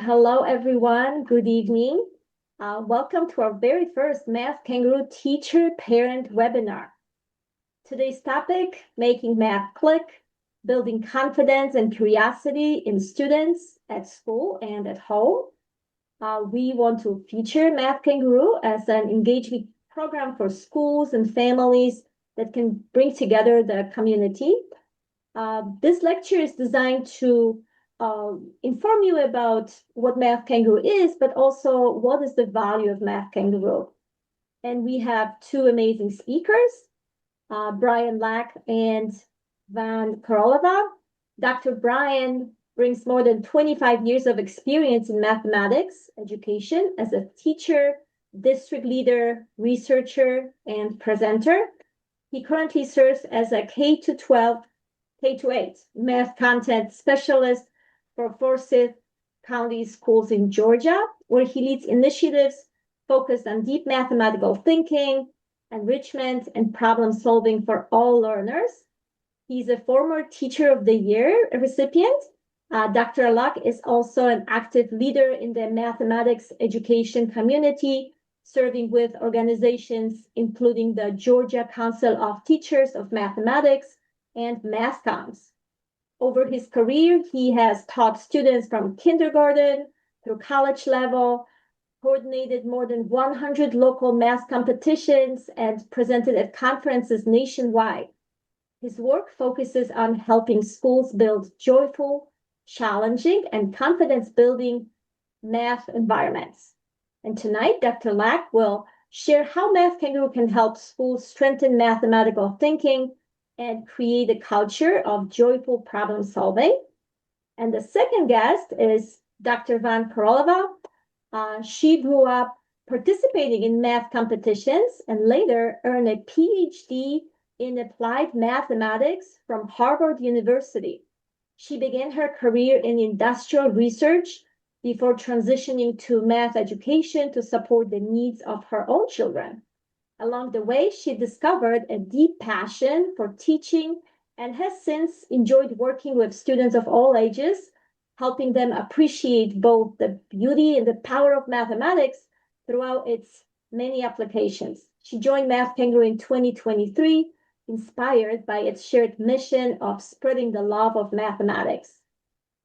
Hello, everyone. Good evening. Welcome to our very first Math Kangaroo teacher-parent webinar. Today's topic, making math click, building confidence and curiosity in students at school and at home. We want to feature Math Kangaroo as an engagement program for schools and families that can bring together the community. This lecture is designed to inform you about what Math Kangaroo is, but also what is the value of Math Kangaroo. And we have two amazing speakers, Brian Lack and Van Koroleva. Dr. Brian brings more than 25 years of experience in mathematics education as a teacher, district leader, researcher, and presenter. He currently serves as a K-12 K-8 math content specialist for Forsyth County Schools in Georgia, where he leads initiatives focused on deep mathematical thinking, enrichment, and problem solving for all learners. He's a former Teacher of the Year recipient. Dr. Luck is also an active leader in the mathematics education community, serving with organizations including the Georgia Council of Teachers of Mathematics and MathComs. Over his career, he has taught students from kindergarten through college level, coordinated more than 100 local math competitions, and presented at conferences nationwide. His work focuses on helping schools build joyful, challenging, and confidence-building math environments. And tonight, Dr. Lack will share how Math Kangaroo can help schools strengthen mathematical thinking and create a culture of joyful problem solving. And the second guest is Dr. Van Koroleva. She grew up participating in math competitions and later earned a PhD in applied mathematics from Harvard University. She began her career in industrial research before transitioning to math education to support the needs of her own children. Along the way, she discovered a deep passion for teaching and has since enjoyed working with students of all ages, helping them appreciate both the beauty and the power of mathematics throughout its many applications. She joined Math Kangaroo in 2023, inspired by its shared mission of spreading the love of mathematics.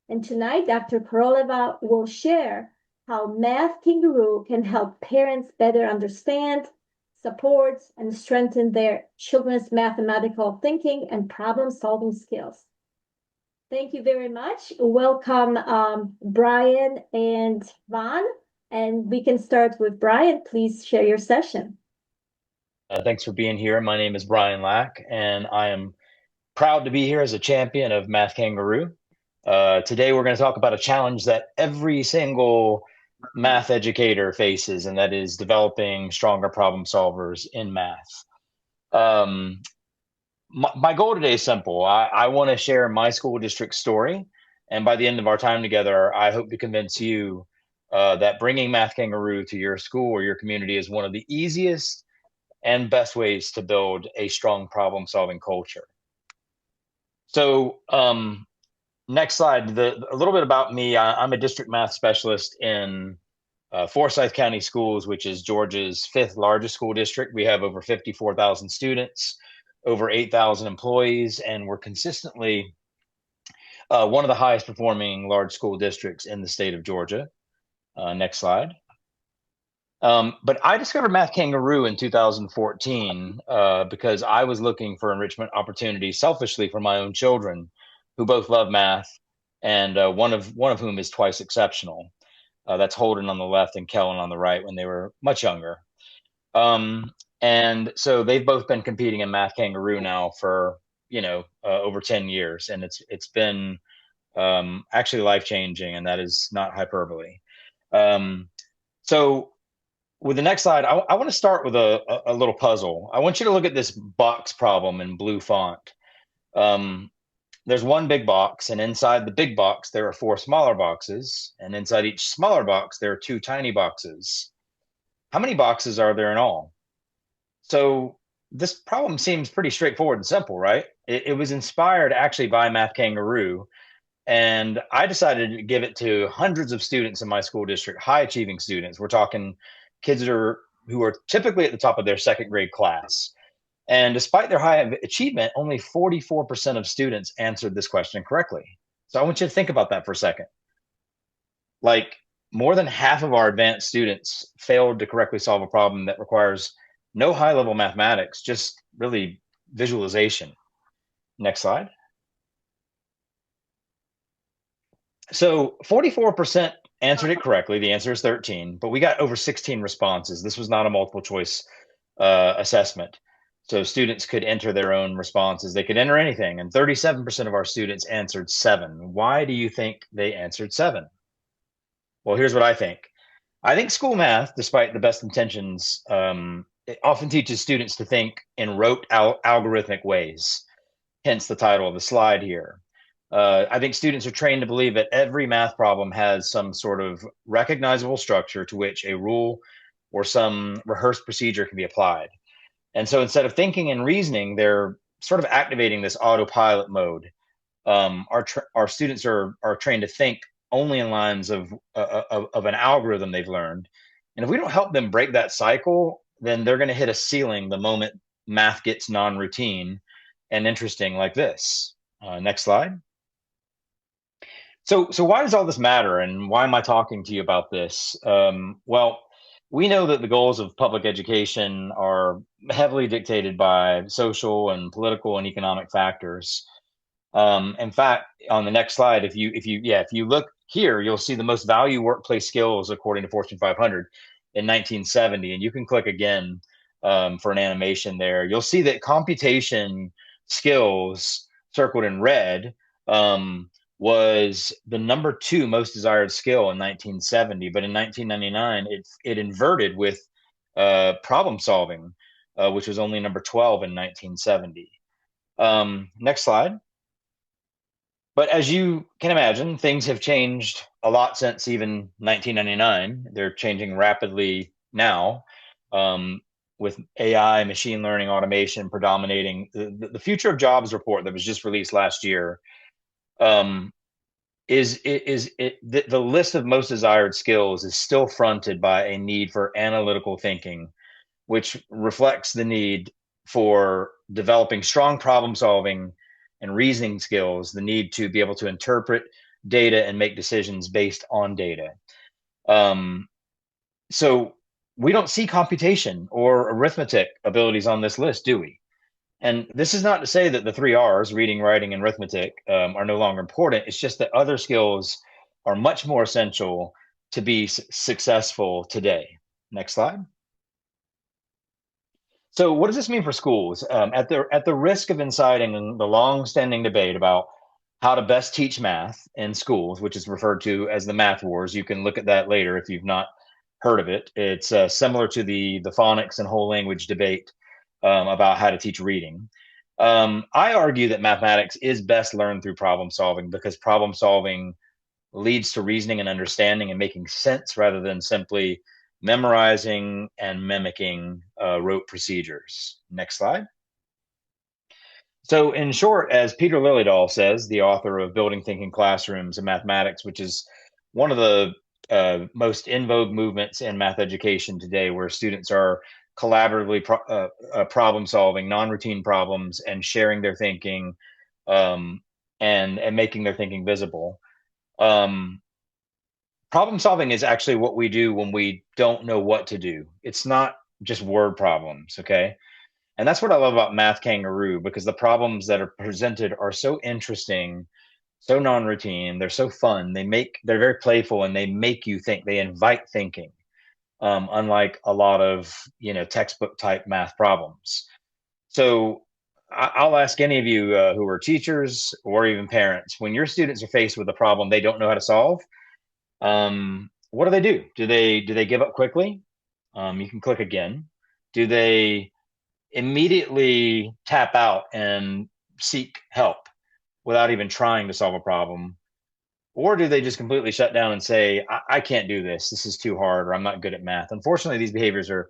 And tonight, Dr. Koroleva will share how Math Kangaroo can help parents better understand, support, and strengthen their children's mathematical thinking and problem-solving skills. Thank you very much. Welcome, Brian and Van. And we can start with Brian. Please share your session. Thanks for being here. My name is Brian Lack, and I am proud to be here as a champion of Math Kangaroo. Today, we're going to talk about a challenge that every single math educator faces, and that is developing stronger problem solvers in math. My goal today is simple. I want to share my school district story, and by the end of our time together, I hope to convince you that bringing Math Kangaroo to your school or your community is one of the easiest and best ways to build a strong problem-solving culture. So next slide, a little bit about me. I'm a district math specialist in Forsyth County Schools, which is Georgia's 5th largest school district. We have over 54,000 students, over 8,000 employees, and we're consistently one of the highest performing large school districts in the state of Georgia. Next slide. But I discovered Math Kangaroo in 2014 because I was looking for enrichment opportunities selfishly for my own children, who both love math, and one of whom is twice exceptional. That's Holden on the left and Kellen on the right when they were much younger. And so they've both been competing in Math Kangaroo now for over 10 years, and it's been actually life-changing, and that is not hyperbole. So with the next slide, I want to start with a little puzzle. I want you to look at this box problem in blue font. There's one big box, and inside the big box, there are 4 smaller boxes, and inside each smaller box, there are 2 tiny boxes. How many boxes are there in all? So this problem seems pretty straightforward and simple, right? It was inspired actually by Math Kangaroo, And I decided to give it to hundreds of students in my school district, high achieving students. We're talking kids who are typically at the top of their second grade class. And despite their high achievement, only 44% of students answered this question correctly. So I want you to think about that for a second. Like, more than half of our advanced students failed to correctly solve a problem that requires no high level mathematics, just really visualization. Next slide. So 44% answered it correctly. The answer is 13, but we got over 16 responses. This was not a multiple choice assessment. So students could enter their own responses. They could enter anything, and 37% of our students answered 7. Why do you think they answered 7? Well, here's what I think. I think school math, despite the best intentions, it often teaches students to think in rote algorithmic ways, hence the title of the slide here. I think students are trained to believe that every math problem has some sort of recognizable structure to which a rule or some rehearsed procedure can be applied. And so instead of thinking and reasoning, they're sort of activating this autopilot mode. Our students are trained to think only in lines of an algorithm they've learned. And if we don't help them break that cycle, then they're going to hit a ceiling the moment math gets non-routine and interesting like this. Next slide. So why does all this matter, and why am I talking to you about this? Well, we know that the goals of public education are heavily dictated by social and political and economic factors. In fact, on the next slide, if you look here, you'll see the most value workplace skills according to Fortune 500 in 1970, and you can click again for an animation there. You'll see that computation skills circled in red was the number 2 most desired skill in 1970, but in 1999 it inverted with problem solving, which was only number 12 in 1970. Next slide. But as you can imagine, things have changed a lot since even 1999. They're changing rapidly now, with AI, machine learning, automation predominating. The Future of Jobs report that was just released last year um, the list of most desired skills is still fronted by a need for analytical thinking, which reflects the need for developing strong problem solving and reasoning skills, the need to be able to interpret data and make decisions based on data. Um, so we don't see computation or arithmetic abilities on this list, do we? And this is not to say that the 3 R's, reading, writing, and arithmetic, are no longer important. It's just that other skills are much more essential to be successful today. Next slide. So, what does this mean for schools? At the risk of inciting the long-standing debate about how to best teach math in schools, which is referred to as the math wars, you can look at that later if you've not heard of it. It's similar to the phonics and whole language debate about how to teach reading. I argue that mathematics is best learned through problem solving, because problem solving leads to reasoning and understanding and making sense rather than simply memorizing and mimicking rote procedures. Next slide. So, in short, as Peter Liljedahl says, the author of Building Thinking Classrooms in Mathematics, which is one of the most in vogue movements in math education today, where students are collaboratively problem solving non-routine problems and sharing their thinking, and making their thinking visible. Um, Problem solving is actually what we do when we don't know what to do. It's not just word problems, okay? And that's what I love about Math Kangaroo, because the problems that are presented are so interesting, so non-routine, they're so fun. They're very playful, and they make you think. They invite thinking, unlike a lot of textbook type math problems. So I'll ask any of you who are teachers or even parents, when your students are faced with a problem they don't know how to solve, what do? Do they give up quickly? You can click again. Do they immediately tap out and seek help without even trying to solve a problem? Or do they just completely shut down and say, I can't do this. This is too hard, or I'm not good at math. Unfortunately, these behaviors they're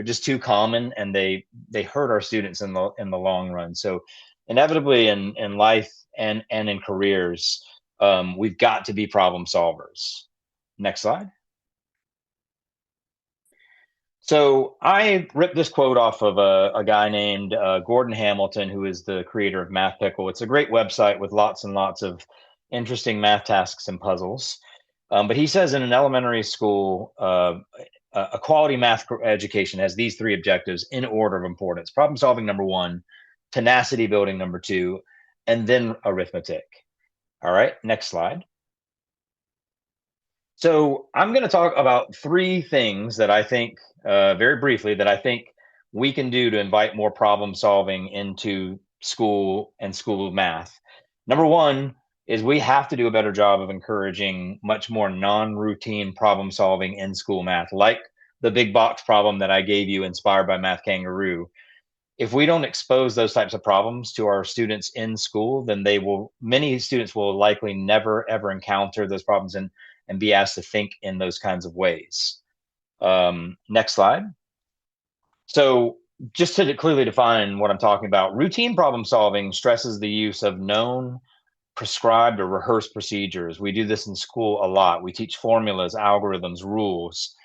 just too common, and they hurt our students in the long run. So inevitably in life and in careers, We've got to be problem solvers. Next slide. So I ripped this quote off of a guy named Gordon Hamilton, who is the creator of Math Pickle. It's a great website with lots and lots of interesting math tasks and puzzles. But he says in an elementary school, a quality math education has these three objectives in order of importance: problem solving, number one; tenacity building, number two; and then arithmetic. All right, next slide. So I'm going to talk about three things that I think, very briefly, that I think we can do to invite more problem solving into school and school math. Number one is we have to do a better job of encouraging much more non-routine problem solving in school math, like the big box problem that I gave you, inspired by Math Kangaroo. If we don't expose those types of problems to our students in school, then many students will likely never ever encounter those problems and be asked to think in those kinds of ways. Next slide. So just to clearly define what I'm talking about, routine problem solving stresses the use of known, prescribed, or rehearsed procedures. We do this in school a lot. We teach formulas, algorithms, rules,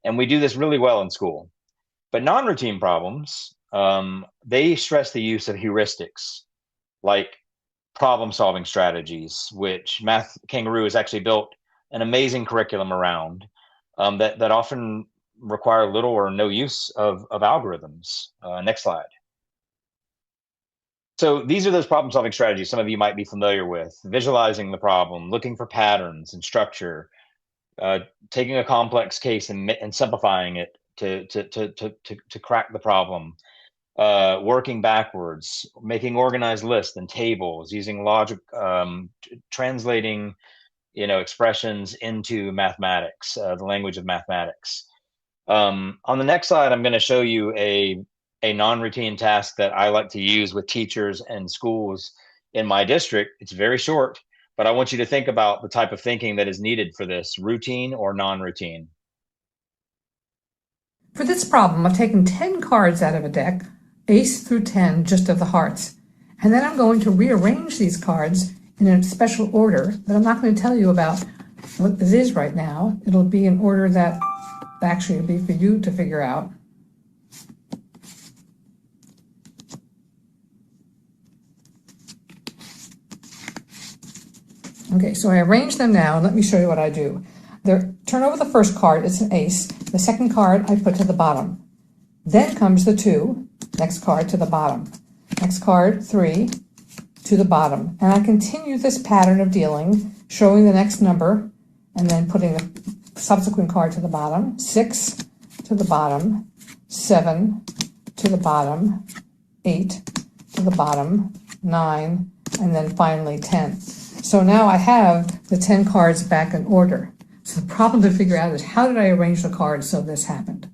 and we do this really well in school. But non-routine problems, they stress the use of heuristics, like problem-solving strategies, which Math Kangaroo has actually built an amazing curriculum around, that often require little or no use of algorithms. Next slide. So these are those problem-solving strategies some of you might be familiar with: visualizing the problem, looking for patterns and structure, taking a complex case and simplifying it to crack the problem, working backwards, making organized lists and tables, using logic, translating expressions into mathematics, the language of mathematics. On the next slide, I'm going to show you a non-routine task that I like to use with teachers and schools in my district. It's very short, but I want you to think about the type of thinking that is needed for this: routine or non-routine. For this problem, I've taken 10 cards out of a deck, ace through 10, just of the hearts. And then I'm going to rearrange these cards in a special order that I'm not going to tell you about what it is right now. It'll be in order that actually will be for you to figure out. Okay, so I arrange them now, and let me show you what I do. Turn over the first card, it's an ace. The second card I put to the bottom. Then comes the 2, next card to the bottom. Next card, 3, to the bottom. And I continue this pattern of dealing, showing the next number, and then putting the subsequent card to the bottom. 6 to the bottom, 7 to the bottom, 8 to the bottom, 9, and then finally 10. So now I have the 10 cards back in order. So the problem to figure out is, how did I arrange the cards so this happened?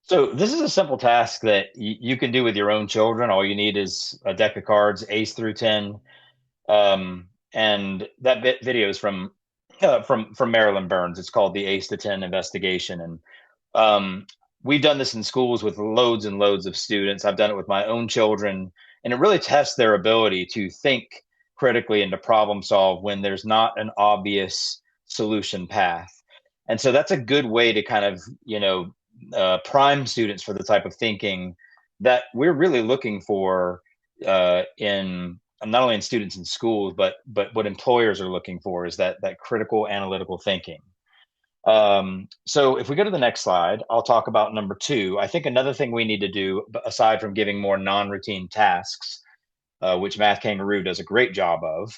So this is a simple task that you can do with your own children. All you need is a deck of cards, ace through 10. And that video is from Marilyn Burns. It's called the Ace to 10 Investigation. And we've done this in schools with loads and loads of students. I've done it with my own children, and it really tests their ability to think critically and to problem solve when there's not an obvious solution path. And so that's a good way to kind of, prime students for the type of thinking that we're really looking for in not only in students in schools, but what employers are looking for is that critical analytical thinking. So if we go to the next slide, I'll talk about number 2. I think another thing we need to do, aside from giving more non-routine tasks, which Math Kangaroo does a great job of,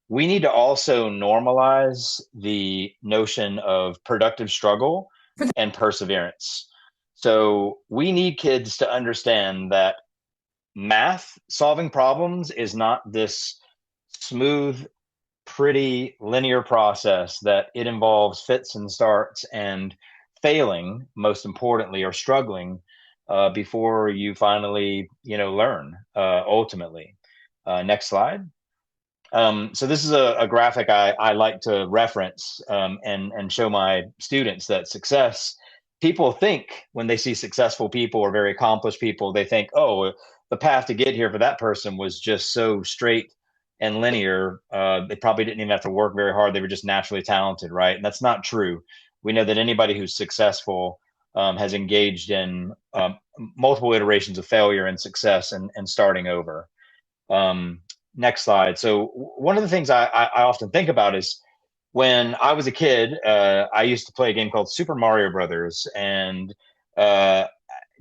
we need to also normalize the notion of productive struggle and perseverance. So we need kids to understand that math solving problems is not this smooth, pretty linear process, that it involves fits and starts and failing, most importantly, or struggling before you finally learn ultimately. Next slide. So this is a graphic I like to reference and show my students that success, people think when they see successful people or very accomplished people, they think, oh, the path to get here for that person was just so straight and linear. They probably didn't even have to work very hard. They were just naturally talented, right? And that's not true. We know that anybody who's successful has engaged in multiple iterations of failure and success and starting over. Next slide. So one of the things I often think about is when I was a kid, I used to play a game called Super Mario Brothers, and uh,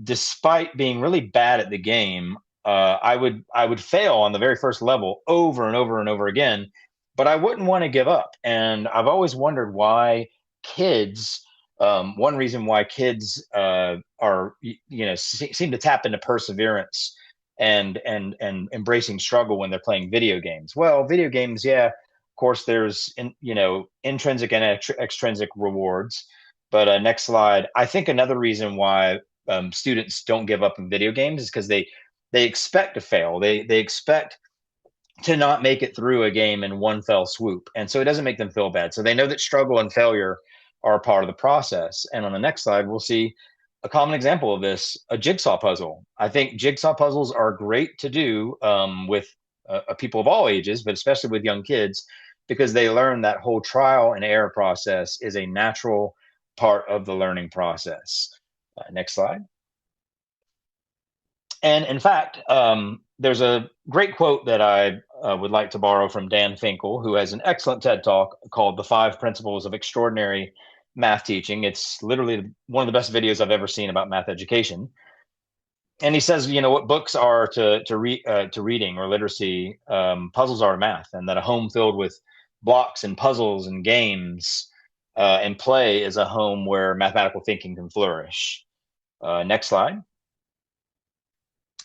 despite being really bad at the game, I would fail on the very first level over and over and over again, but I wouldn't want to give up. And I've always wondered why kids. One reason why kids are seem to tap into perseverance and embracing struggle when they're playing video games. Well, video games, yeah, of course, there's intrinsic and extrinsic rewards. But next slide. I think another reason why students don't give up in video games is because they expect to fail. They expect to not make it through a game in one fell swoop, and so it doesn't make them feel bad. So they know that struggle and failure are a part of the process. And on the next slide, we'll see a common example of this: a jigsaw puzzle. I think jigsaw puzzles are great to do with people of all ages, but especially with young kids, because they learn that whole trial and error process is a natural part of the learning process. Next slide. And in fact, there's a great quote that I would like to borrow from Dan Finkel, who has an excellent TED Talk called The Five Principles of Extraordinary Math Teaching. It's literally one of the best videos I've ever seen about math education. And he says, what books are to reading or literacy, puzzles are to math, and that a home filled with blocks and puzzles and games and play is a home where mathematical thinking can flourish. Next slide.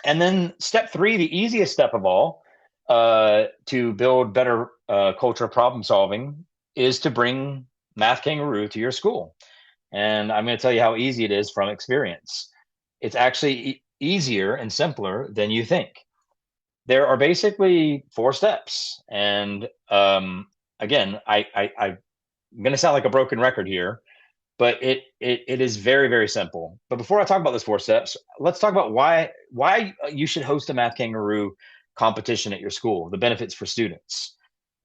And then step three, the easiest step of all, to build better culture of problem solving, is to bring Math Kangaroo to your school. And I'm going to tell you how easy it is from experience. It's actually easier and simpler than you think. There are basically 4 steps. And again, I'm going to sound like a broken record here, but it is very, very simple. But before I talk about those 4 steps, let's talk about why you should host a Math Kangaroo competition at your school, the benefits for students.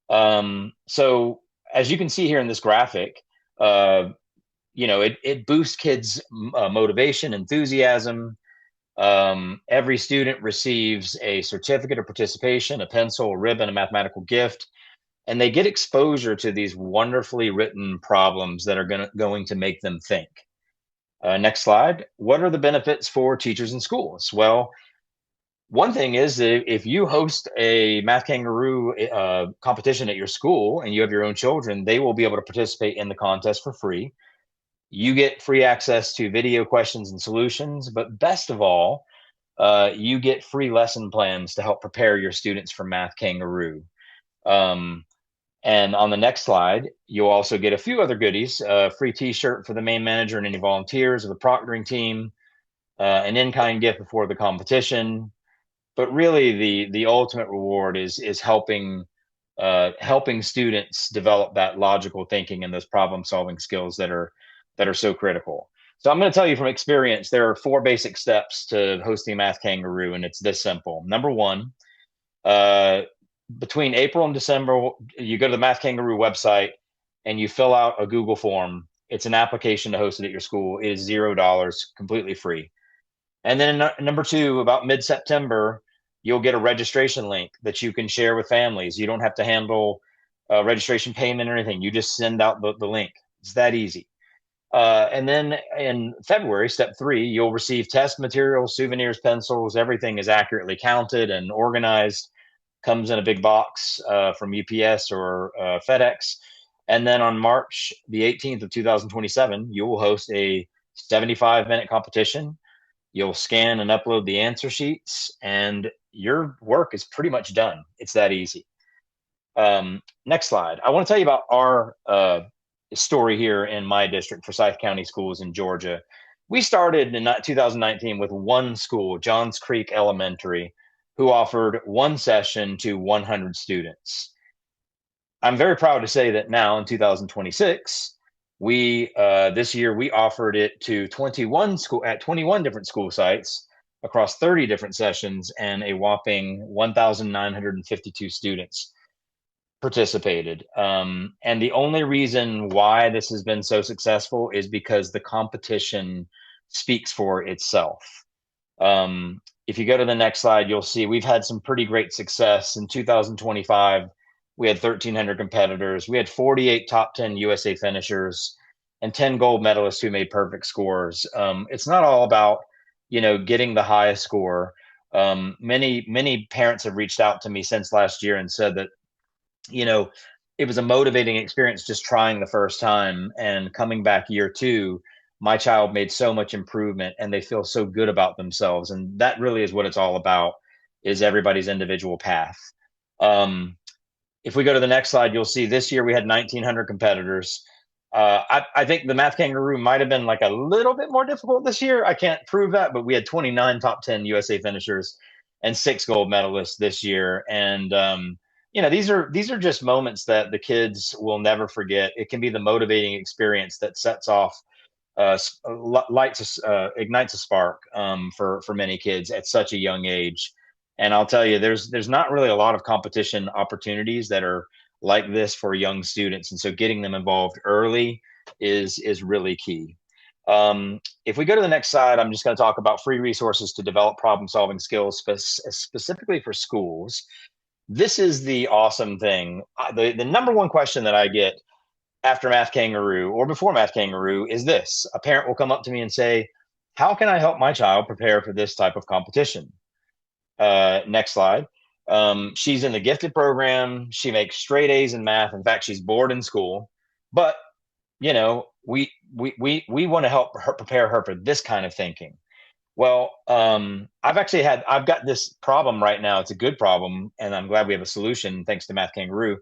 So as you can see here in this graphic, it boosts kids' motivation, enthusiasm. Every student receives a certificate of participation, a pencil, a ribbon, a mathematical gift, and they get exposure to these wonderfully written problems that are going to make them think. Next slide. What are the benefits for teachers and schools? Well, one thing is that if you host a Math Kangaroo competition at your school and you have your own children, they will be able to participate in the contest for free. You get free access to video questions and solutions, but best of all, you get free lesson plans to help prepare your students for Math Kangaroo. And on the next slide, you'll also get a few other goodies: a free t-shirt for the main manager and any volunteers of the proctoring team, an in-kind gift before the competition. But really, the ultimate reward is helping students develop that logical thinking and those problem-solving skills that are so critical. So I'm going to tell you from experience, there are 4 basic steps to hosting Math Kangaroo, and it's this simple. Number 1, between April and December, you go to the Math Kangaroo website and you fill out a Google form. It's an application to host it at your school. It is $0, completely free. And then number 2, about mid-September, you'll get a registration link that you can share with families. You don't have to handle registration payment or anything. You just send out the link. It's that easy. And then in February, step 3, you'll receive test materials, souvenirs, pencils. Everything is accurately counted and organized. Comes in a big box from UPS or FedEx. And then on March the 18th of 2027, you will host a 75-minute competition. You'll scan and upload the answer sheets, and your work is pretty much done. It's that easy. Next slide. I want to tell you about our story here in my district, Forsyth County Schools in Georgia. We started in 2019 with one school, Johns Creek Elementary, who offered one session to 100 students. I'm very proud to say that now in 2026, this year we offered it to 21 different school sites across 30 different sessions, and a whopping 1,952 students participated. And the only reason why this has been so successful is because the competition speaks for itself. If you go to the next slide, you'll see we've had some pretty great success. In 2025, we had 1,300 competitors. We had 48 top 10 USA finishers and 10 gold medalists who made perfect scores. It's not all about, getting the highest score. Many parents have reached out to me since last year and said that, you know, it was a motivating experience just trying the first time, and coming back year two, my child made so much improvement and they feel so good about themselves. And that really is what it's all about, is everybody's individual path. If we go to the next slide, you'll see this year we had 1,900 competitors. I think the Math Kangaroo might have been like a little bit more difficult this year. I can't prove that, but we had 29 top 10 USA finishers and 6 gold medalists this year. And these are just moments that the kids will never forget. It can be the motivating experience that sets off, ignites a spark for many kids at such a young age. And I'll tell you, there's not really a lot of competition opportunities that are like this for young students, and so getting them involved early is really key. If we go to the next slide, I'm just going to talk about free resources to develop problem-solving skills specifically for schools. This is the awesome thing. The number one question that I get after Math Kangaroo or before Math Kangaroo is this. A parent will come up to me and say, how can I help my child prepare for this type of competition? Next slide. She's in the gifted program. She makes straight A's in math. In fact, she's bored in school. But, we want to help her prepare her for this kind of thinking. Well, I've got this problem right now. It's a good problem, and I'm glad we have a solution thanks to Math Kangaroo.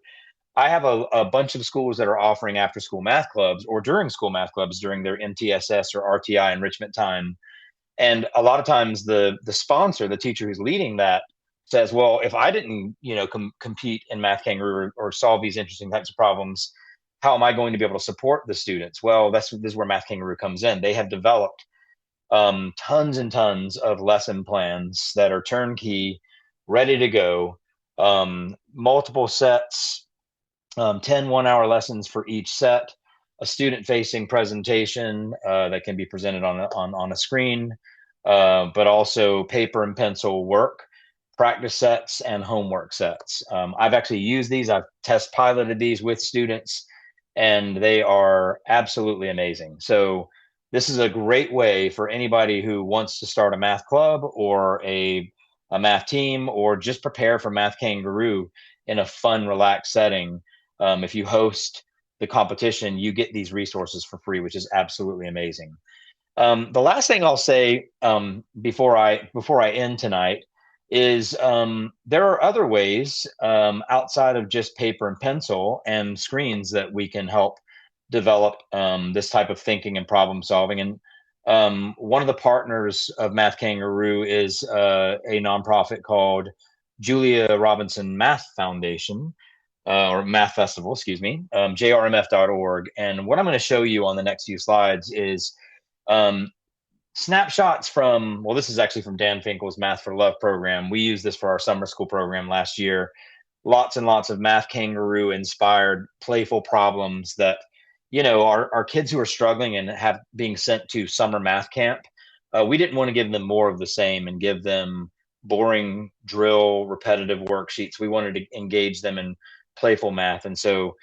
I have a bunch of schools that are offering after school math clubs or during school math clubs during their MTSS or RTI enrichment time. And a lot of times the sponsor, the teacher who's leading that, says, well, if I didn't, compete in Math Kangaroo or solve these interesting types of problems, how am I going to be able to support the students? Well, this is where Math Kangaroo comes in. They have developed tons and tons of lesson plans that are turnkey, ready to go, multiple sets, 10 one-hour lessons for each set, a student-facing presentation that can be presented on a screen, but also paper and pencil work, practice sets, and homework sets. I've actually used these. I've test piloted these with students, and they are absolutely amazing. So this is a great way for anybody who wants to start a math club or a math team, or just prepare for Math Kangaroo in a fun, relaxed setting. If you host the competition, you get these resources for free, which is absolutely amazing. The last thing I'll say before I end tonight is there are other ways outside of just paper and pencil and screens that we can help develop this type of thinking and problem solving. And one of the partners of Math Kangaroo is a nonprofit called Julia Robinson Math Foundation, or Math Festival, excuse me, jrmf.org. And what I'm going to show you on the next few slides is snapshots from, well, this is actually from Dan Finkel's Math for Love program. We used this for our summer school program last year. Lots and lots of Math Kangaroo inspired playful problems that, our kids who are struggling and have being sent to summer math camp. We didn't want to give them more of the same and give them boring drill, repetitive worksheets. We wanted to engage them in playful math. And so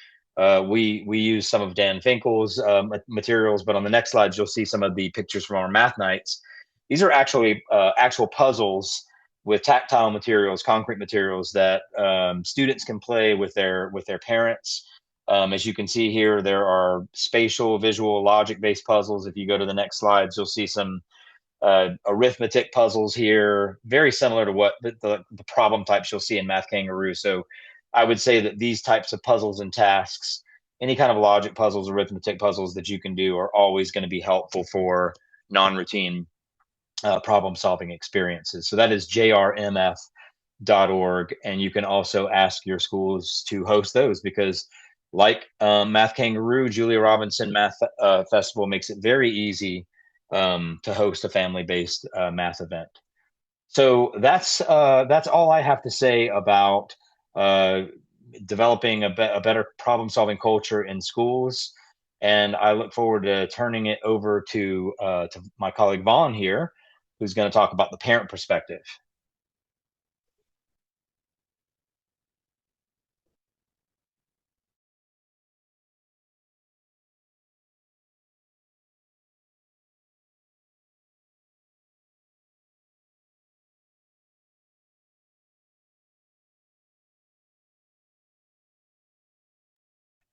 we use some of Dan Finkel's materials, but on the next slides, you'll see some of the pictures from our math nights. These are actually actual puzzles with tactile materials, concrete materials that students can play with their parents. As you can see here, there are spatial, visual, logic-based puzzles. If you go to the next slides, you'll see some arithmetic puzzles here, very similar to what the problem types you'll see in Math Kangaroo. So I would say that these types of puzzles and tasks, any kind of logic puzzles, arithmetic puzzles that you can do, are always going to be helpful for non-routine problem-solving experiences. So that is jrmf.org, and you can also ask your schools to host those, because like Math Kangaroo, Julia Robinson Math Festival makes it very easy to host a family-based math event. So that's all I have to say about uh, developing a better problem solving culture in schools. And I look forward to turning it over to my colleague Vaughn here, who's going to talk about the parent perspective.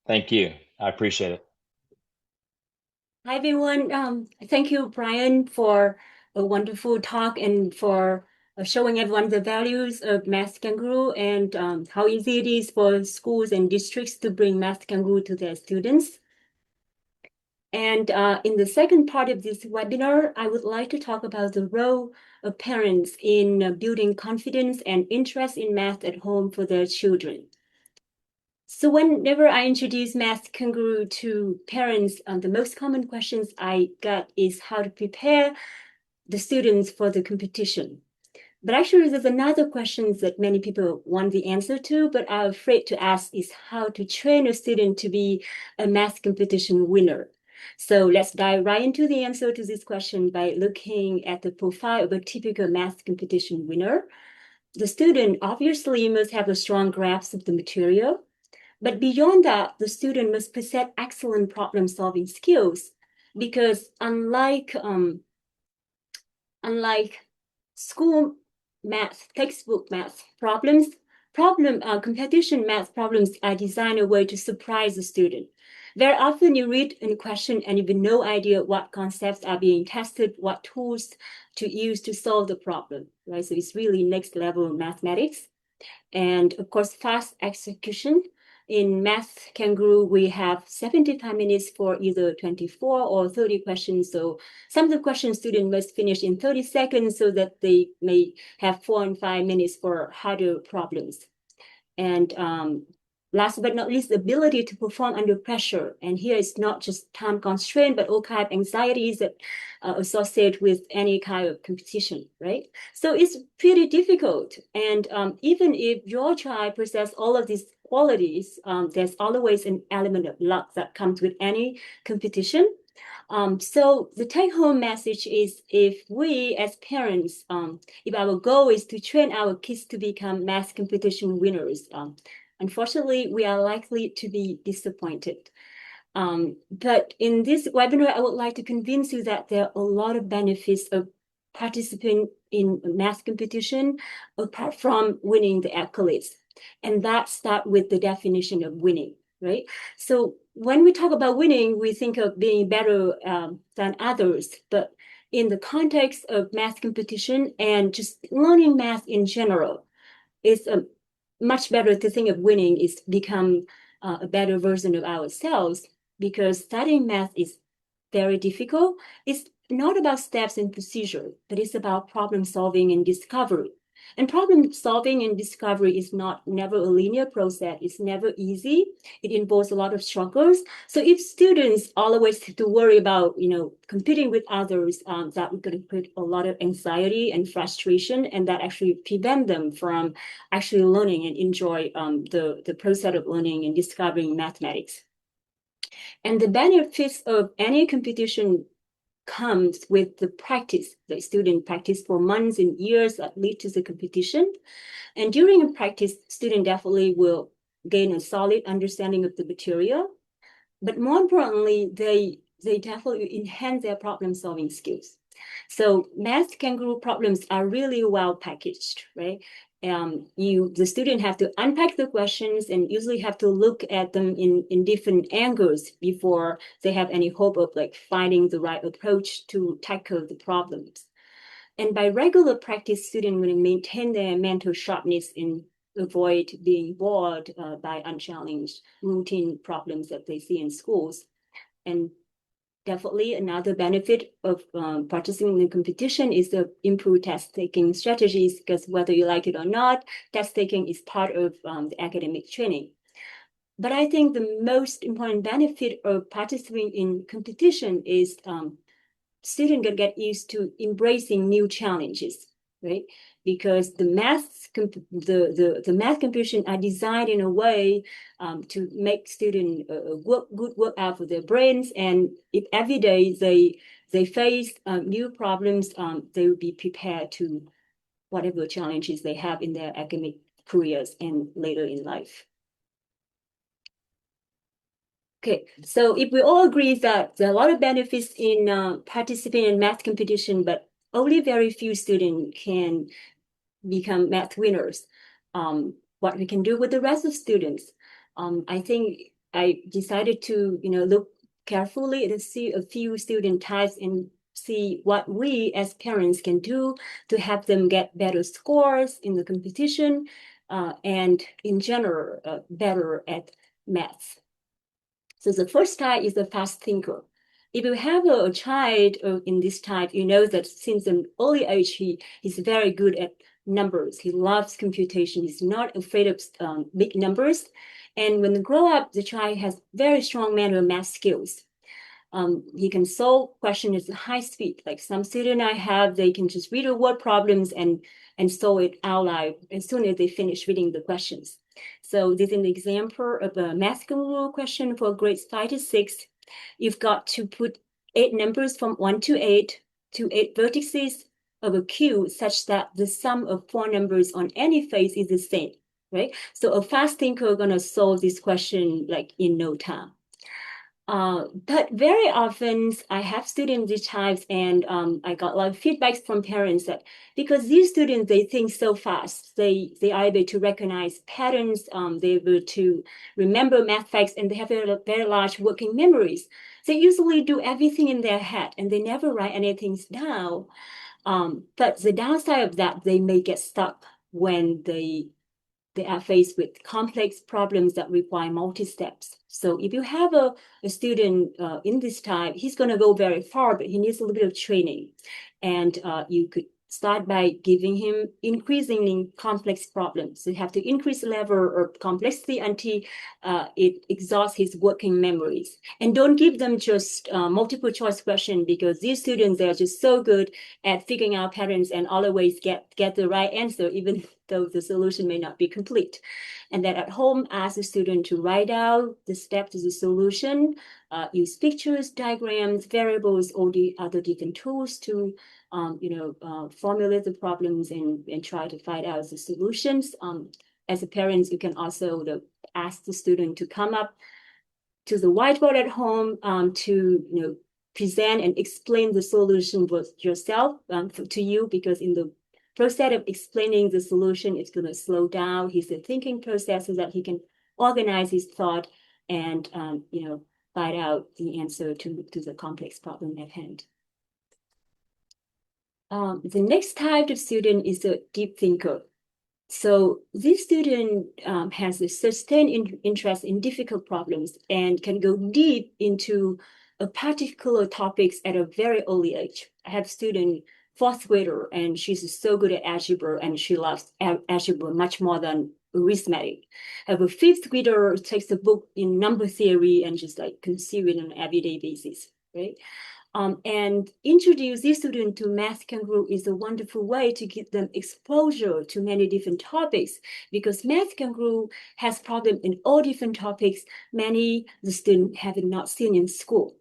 Thank you. I appreciate it. Hi, everyone. Thank you, Brian, for a wonderful talk and for showing everyone the values of Math Kangaroo and how easy it is for schools and districts to bring Math Kangaroo to their students. And in the second part of this webinar, I would like to talk about the role of parents in building confidence and interest in math at home for their children. So whenever I introduce Math Kangaroo to parents, the most common questions I get is how to prepare the students for the competition. But actually, there's another question that many people want the answer to, but are afraid to ask is how to train a student to be a math competition winner. So let's dive right into the answer to this question by looking at the profile of a typical math competition winner. The student obviously must have a strong grasp of the material. But beyond that, the student must possess excellent problem-solving skills because unlike school math, textbook math problems, competition math problems are designed a way to surprise the student. Very often you read a question and you have no idea what concepts are being tested, what tools to use to solve the problem, right? So it's really next level mathematics. And of course, fast execution. In Math Kangaroo, we have 75 minutes for either 24 or 30 questions. So some of the questions students must finish in 30 seconds so that they may have 4 and 5 minutes for harder problems. And last but not least, the ability to perform under pressure. And here it's not just time constraint, but all kind of anxieties that associate with any kind of competition, right? So it's pretty difficult. And even if your child possesses all of these qualities, there's always an element of luck that comes with any competition. So the take-home message is if we as parents, if our goal is to train our kids to become math competition winners, unfortunately, we are likely to be disappointed. But in this webinar, I would like to convince you that there are a lot of benefits of participating in math competition apart from winning the accolades. And that starts with the definition of winning, right? So when we talk about winning, we think of being better than others. But in the context of math competition and just learning math in general, it's much better to think of winning is become a better version of ourselves because studying math is very difficult. It's not about steps and procedure, but it's about problem solving and discovery. And problem solving and discovery is never a linear process. It's never easy. It involves a lot of struggles. So if students always have to worry about, competing with others, that would create a lot of anxiety and frustration, and that actually prevent them from actually learning and enjoy the process of learning and discovering mathematics. And the benefits of any competition comes with the practice. The student practice for months and years that lead to the competition. And during a practice, student definitely will gain a solid understanding of the material. But more importantly, they definitely enhance their problem-solving skills. So Math Kangaroo problems are really well packaged, right? The student have to unpack the questions and usually have to look at them in different angles before they have any hope of finding the right approach to tackle the problems. And by regular practice, students will maintain their mental sharpness and avoid being bored by unchallenged routine problems that they see in schools. And definitely another benefit of participating in competition is the improved test-taking strategies, because whether you like it or not, test-taking is part of the academic training. But I think the most important benefit of participating in competition is students can get used to embracing new challenges. right? Because the math computation are designed in a way to make students work out for their brains, and if every day they face new problems, they will be prepared to whatever challenges they have in their academic careers and later in life. Okay, so if we all agree that there are a lot of benefits in participating in math competition, but only very few students can become math winners, what we can do with the rest of students. I think I decided to, look carefully to see a few student types and see what we as parents can do to help them get better scores in the competition, and in general, better at math. So the first type is the fast thinker. If you have a child in this type, you know that since an early age, he's very good at numbers. He loves computation. He's not afraid of big numbers. And when they grow up, the child has very strong manual math skills. He can solve questions at high speed. Like some student I have, they can just read the word problems and solve it out loud as soon as they finish reading the questions. So this is an example of a Math Kangaroo question for grades 5 to 6. You've got to put 8 numbers from 1 to 8 to 8 vertices of a cube such that the sum of 4 numbers on any face is the same, right? So a fast thinker is gonna solve this question like in no time. But very often I have students these types, and I got a lot of feedbacks from parents that because these students, they think so fast, they are able to recognize patterns, they're able to remember math facts, and they have very large working memories. They usually do everything in their head, and they never write anything down. But the downside of that, they may get stuck when they are faced with complex problems that require multi-steps. So if you have a student in this type, he's going to go very far, but he needs a little bit of training. And you could start by giving him increasingly complex problems. So you have to increase the level of complexity until it exhausts his working memories. And don't give them just multiple choice question, because these students, they're just so good at figuring out patterns and always get the right answer, even though the solution may not be complete. And then at home, ask the student to write out the steps to the solution, use pictures, diagrams, variables, all the other different tools to formulate the problems and try to find out the solutions. As a parent, you can also ask the student to come up to the whiteboard at home to present and explain the solution yourself to you, because in the process of explaining the solution, it's going to slow down his thinking process so that he can organize his thought and find out the answer to the complex problem at hand. The next type of student is a deep thinker. So this student has a sustained interest in difficult problems and can go deep into a particular topics at a very early age. I have a student, 4th grader, and she's so good at algebra, and she loves algebra much more than arithmetic. I have a 5th grader who takes a book in number theory and just like consume it on an everyday basis, right? And introduce these students to Math Kangaroo is a wonderful way to give them exposure to many different topics, because Math Kangaroo has problems in all different topics many the students have not seen in school.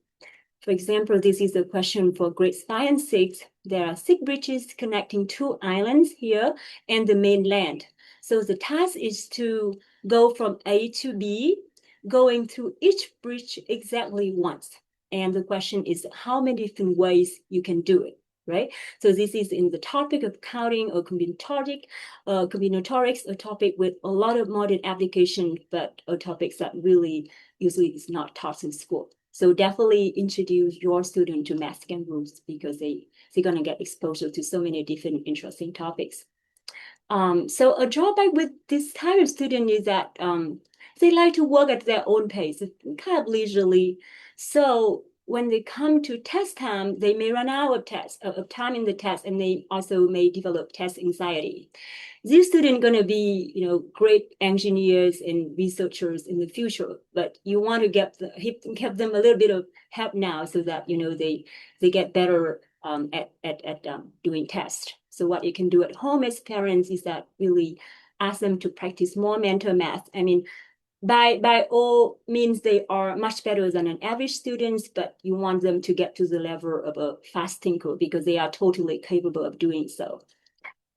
For example, this is a question for grades 5 and 6. There are 6 bridges connecting 2 islands here and the mainland. So the task is to go from A to B, going through each bridge exactly once. And the question is how many different ways you can do it, right? So this is in the topic of counting or combinatorics, a topic with a lot of modern application, but a topic that really usually is not taught in school. So definitely introduce your student to Math Kangaroos, because they're going to get exposure to so many different interesting topics. So a drawback with this type of student is that they like to work at their own pace, kind of leisurely. So when they come to test time, they may run out of time in the test, and they also may develop test anxiety. These students are going to be, great engineers and researchers in the future, but you want to give them a little bit of help now so that, they get better at doing tests. So what you can do at home as parents is that really ask them to practice more mental math. I mean, by all means, they are much better than an average students, but you want them to get to the level of a fast thinker because they are totally capable of doing so.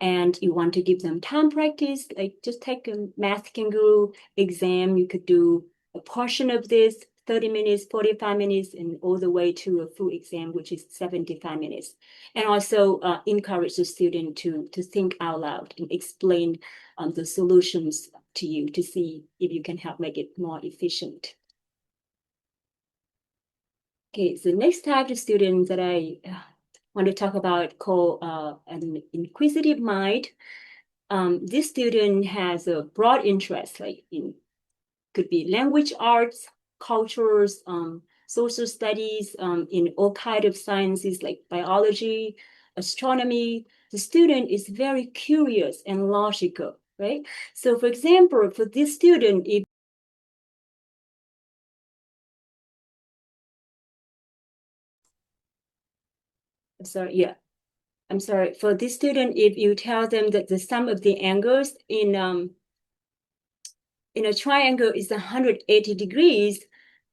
And you want to give them time practice, like just take a Math Kangaroo exam. You could do a portion of this, 30 minutes, 45 minutes, and all the way to a full exam, which is 75 minutes. And also encourage the student to think out loud and explain the solutions to you to see if you can help make it more efficient. Okay, so the next type of student that I want to talk about called an inquisitive mind. This student has a broad interest, like in could be language arts, cultures, social studies, in all kinds of sciences like biology, astronomy. The student is very curious and logical, right? So for example, for this student, if I'm sorry, for this student, if you tell them that the sum of the angles in a triangle is 180 degrees,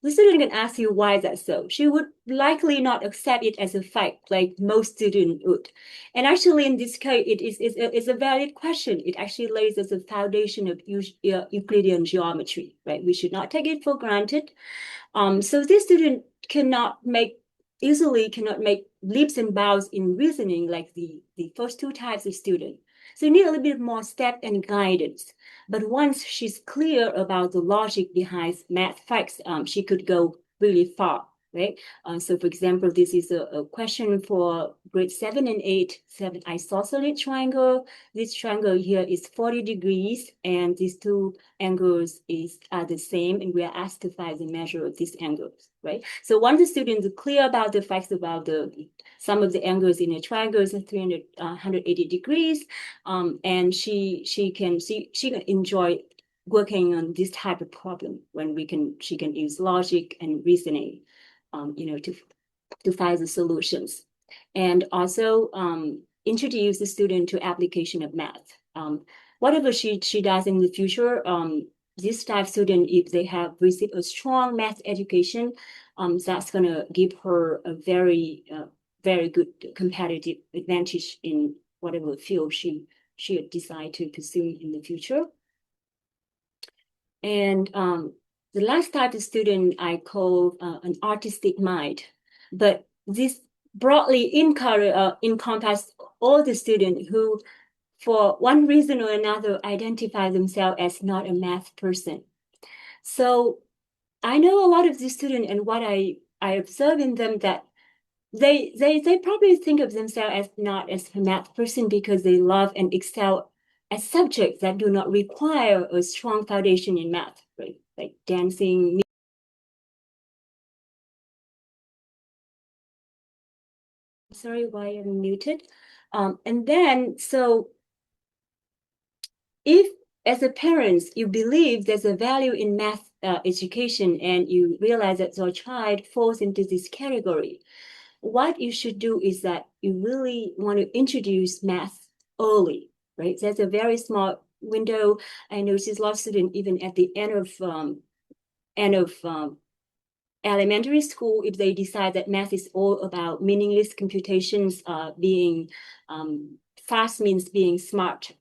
the student can ask you why that's so. She would likely not accept it as a fact, like most students would. And actually, in this case, it's a valid question. It actually lays as a foundation of Euclidean geometry, right? We should not take it for granted. So this student easily cannot make leaps and bounds in reasoning like the first two types of student. So you need a little bit more step and guidance. But once she's clear about the logic behind math facts, she could go really far, right? So for example, this is a question for grade 7 and 8, 7 isosceles triangle. This triangle here is 40 degrees, and these two angles are the same, and we are asked to find the measure of these angles, right? So once the student is clear about the facts about some of the angles in a triangle is 180 degrees, and she can enjoy working on this type of problem when she can use logic and reasoning, to find the solutions, and also introduce the student to application of math. Whatever she does in the future, this type of student, if they have received a strong math education, that's going to give her a very good competitive advantage in whatever field she decide to pursue in the future. And the last type of student I call an artistic mind, but this broadly encompass all the students who, for one reason or another, identify themselves as not a math person. So I know a lot of these students, and what I observe in them, that they probably think of themselves as not as a math person because they love and excel at subjects that do not require a strong foundation in math, right? Like dancing. Sorry, why I'm muted. And then, so if as a parent, you believe there's a value in math education and you realize that your child falls into this category, what you should do is that you really want to introduce math early, right? There's a very small window. I noticed a lot of students, even at the end of elementary school, if they decide that math is all about meaningless computations, being fast means being smart,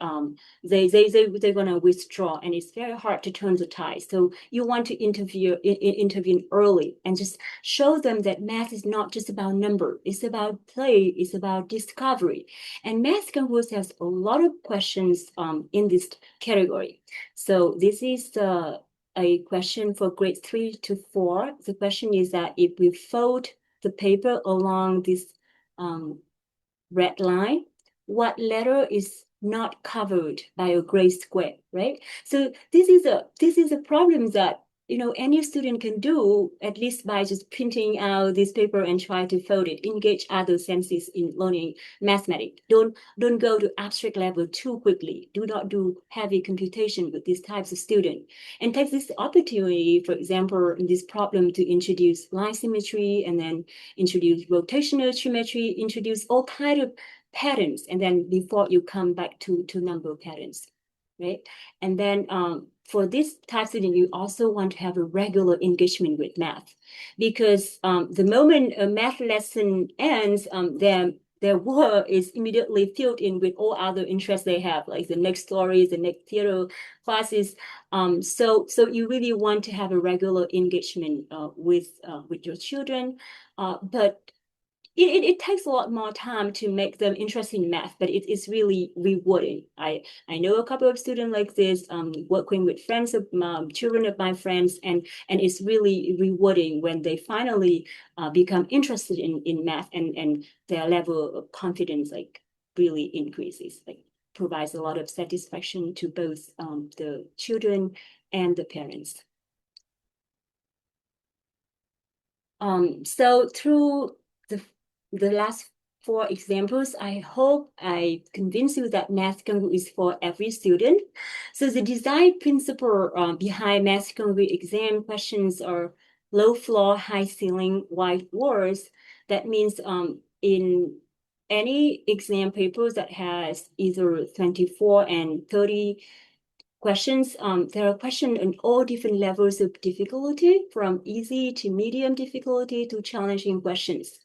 they're going to withdraw, and it's very hard to turn the tide. So you want to intervene early and just show them that math is not just about number, it's about play, it's about discovery. And Math Kangaroo has a lot of questions in this category. So this is a question for grades 3 to 4. The question is that if we fold the paper along this red line, what letter is not covered by a gray square, right? So this is a problem that any student can do, at least by just printing out this paper and try to fold it. Engage other senses in learning mathematics. Don't go to abstract level too quickly. Do not do heavy computation with these types of students. And take this opportunity, for example, in this problem, to introduce line symmetry, and then introduce rotational symmetry, introduce all kind of patterns, and then before you come back to number patterns, right? And then for this type of student, you also want to have a regular engagement with math, because the moment a math lesson ends, their world is immediately filled in with all other interests they have, like the next stories, the next theater classes. So you really want to have a regular engagement with your children, but it takes a lot more time to make them interested in math, but it is really rewarding. I know a couple of students like this, working with friends of children of my friends, and it's really rewarding when they finally become interested in math, and their level of confidence like really increases, like provides a lot of satisfaction to both the children and the parents. So through the last 4 examples, I hope I convince you that Math Kangaroo is for every student. So the design principle behind Math Kangaroo exam questions are low floor, high ceiling, wide words. That means in any exam papers that has either 24 and 30 questions, there are questions on all different levels of difficulty, from easy to medium difficulty to challenging questions.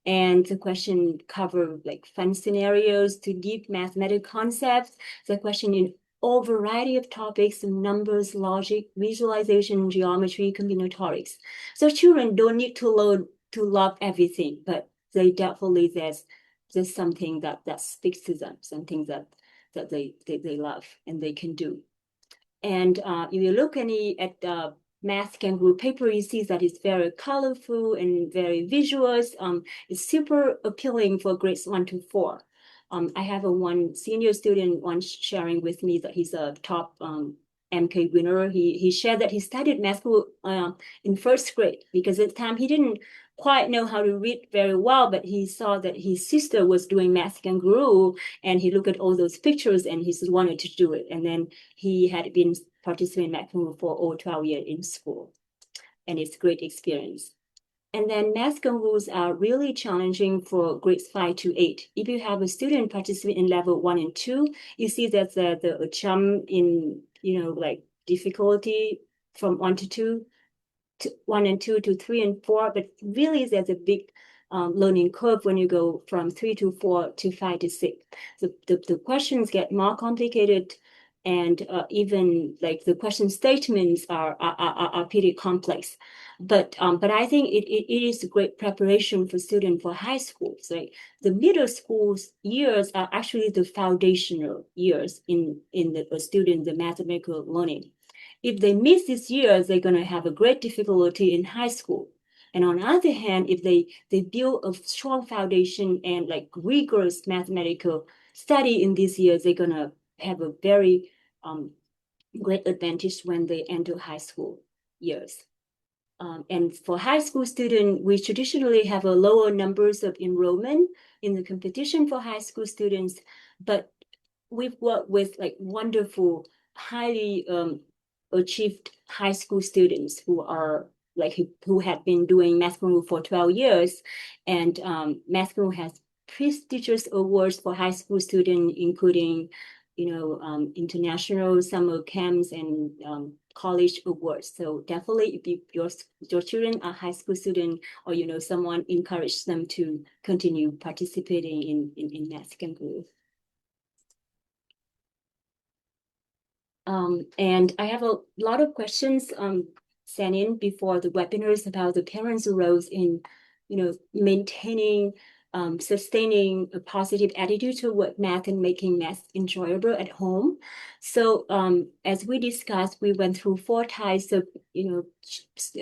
And the question cover like fun scenarios to deep mathematical concepts. The question in all variety of topics, numbers, logic, visualization, geometry, combinatorics. So children don't need to learn to love everything, but they definitely there's something that speaks to them, something that they love and they can do. And if you look at the Math Kangaroo paper, you see that it's very colorful and very visual. It's super appealing for grades 1 to 4. I have one senior student once sharing with me that he's a top MK winner. He shared that he studied math school in first grade, because at the time he didn't quite know how to read very well, but he saw that his sister was doing Math Kangaroo, and he looked at all those pictures and he wanted to do it. And then he had been participating in Math Kangaroo for all 12 years in school, and it's a great experience. And then Math Kangaroos are really challenging for grades 5 to 8. If you have a student participate in level 1 and 2, you see that the jump in, like difficulty from 1 to 2, to 1 and 2 to 3 and 4, but really there's a big learning curve when you go from 3 to 4 to 5 to 6. The questions get more complicated, and even like the question statements are pretty complex. But I think it is a great preparation for students for high schools. Like the middle school years are actually the foundational years in the student, the mathematical learning. If they miss this year, they're going to have a great difficulty in high school. And on the other hand, if they build a strong foundation and like rigorous mathematical study in these years, they're going to have a very great advantage when they enter high school years. And for high school students, we traditionally have a lower numbers of enrollment in the competition for high school students, but we've worked with like wonderful, highly achieved high school students who are like who had been doing Math Kangaroo for 12 years, and Math Kangaroo has prestigious awards for high school students, including international summer camps and college awards. So definitely, if your children are high school students, or someone encourage them to continue participating in Math Kangaroo. And I have a lot of questions sent in before the webinars about the parents' roles in, maintaining, sustaining a positive attitude toward math and making math enjoyable at home. So as we discussed, we went through 4 types of,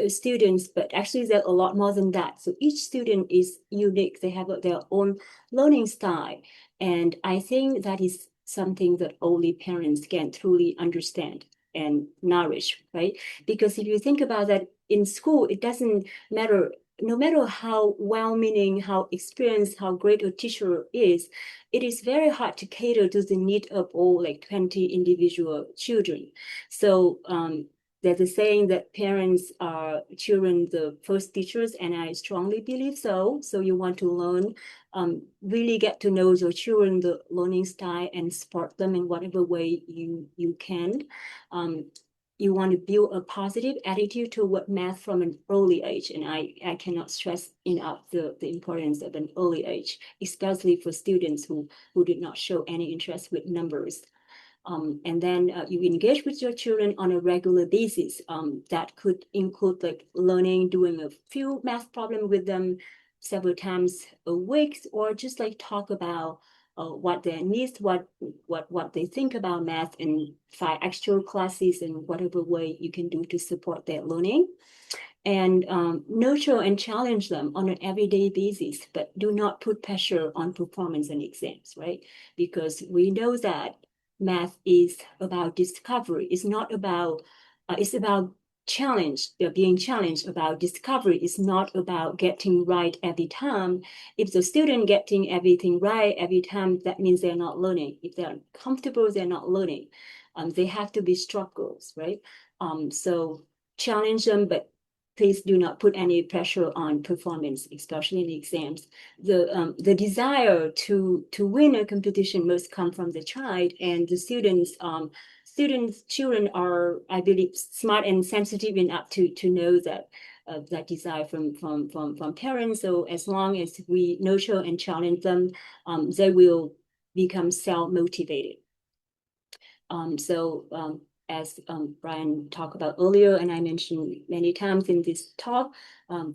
students, but actually there are a lot more than that. So each student is unique. They have their own learning style. And I think that is something that only parents can truly understand and nourish, right? Because if you think about that, in school, it doesn't matter, no matter how well-meaning, how experienced, how great a teacher is, it is very hard to cater to the need of all like 20 individual children. So there's a saying that parents are children the first teachers, and I strongly believe so. So you want to learn, really get to know your children, the learning style, and support them in whatever way you can. You want to build a positive attitude toward math from an early age. And I cannot stress enough the importance of an early age, especially for students who did not show any interest with numbers. And then you engage with your children on a regular basis. That could include like learning, doing a few math problems with them several times a week, or just like talk about what their needs, what they think about math, and find extra classes in whatever way you can do to support their learning. And nurture and challenge them on an everyday basis, but do not put pressure on performance and exams, right? Because we know that math is about discovery. It's not about, it's about challenge, being challenged about discovery. It's not about getting right every time. If the student getting everything right every time, that means they're not learning. If they're comfortable, they're not learning. They have to be struggles, right? So challenge them, but please do not put any pressure on performance, especially in the exams. The desire to win a competition must come from the child, and the children are, I believe, smart and sensitive enough to know that that desire from parents. So as long as we nurture and challenge them, they will become self-motivated. As Brian talked about earlier, and I mentioned many times in this talk,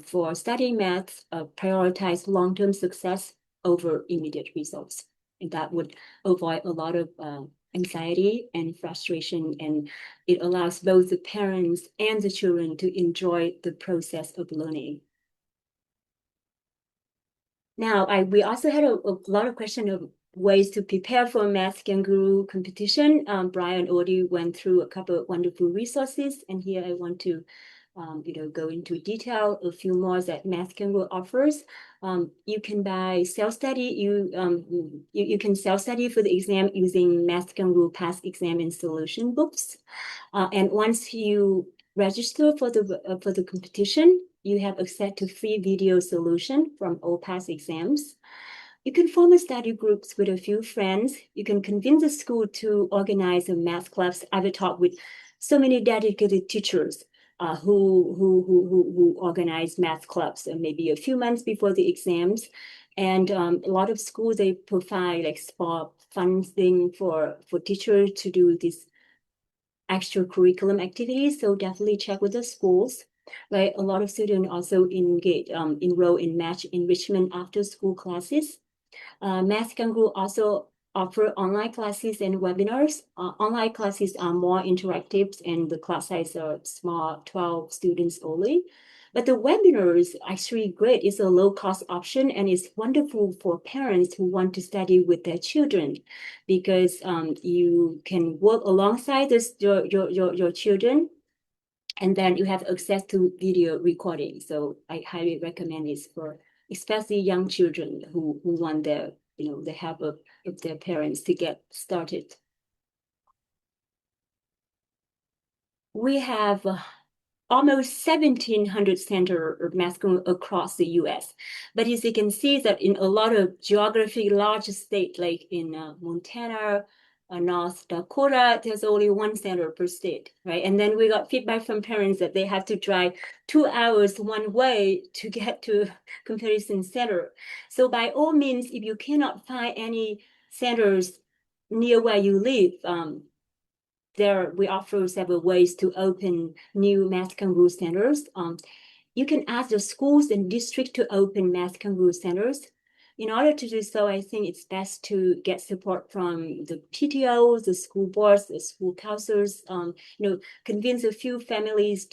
for studying math, prioritize long-term success over immediate results. And that would avoid a lot of anxiety and frustration, and it allows both the parents and the children to enjoy the process of learning. Now, we also had a lot of questions of ways to prepare for Math Kangaroo competition. Brian already went through a couple of wonderful resources, and here I want to go into detail a few more that Math Kangaroo offers. You can buy self-study. You can self-study for the exam using Math Kangaroo past exam and solution books. And once you register for the competition, you have access to free video solution from all past exams. You can form a study groups with a few friends. You can convince the school to organize a math clubs. I've talked with so many dedicated teachers who organize math clubs, maybe a few months before the exams. And a lot of schools, they provide like sport funding for teachers to do this extracurriculum activities. So definitely check with the schools. Right, a lot of students also enroll in math enrichment after school classes. Math Kangaroo also offer online classes and webinars. Online classes are more interactive, and the class size are small, 12 students only. But the webinar is actually great. It's a low-cost option, and it's wonderful for parents who want to study with their children, because you can work alongside your children, and then you have access to video recording. So I highly recommend this for especially young children who want the help of their parents to get started. We have almost 1,700 centers of math across the U.S. But as you can see that in a lot of geography, large states like in Montana, North Dakota, there's only one center per state, right? And then we got feedback from parents that they have to drive 2 hours one way to get to comparison center. So by all means, if you cannot find any centers near where you live, we offer several ways to open new Math Kangaroo centers. You can ask the schools and district to open Math Kangaroo centers. In order to do so, I think it's best to get support from the PTOs, the school boards, the school councils, convince a few families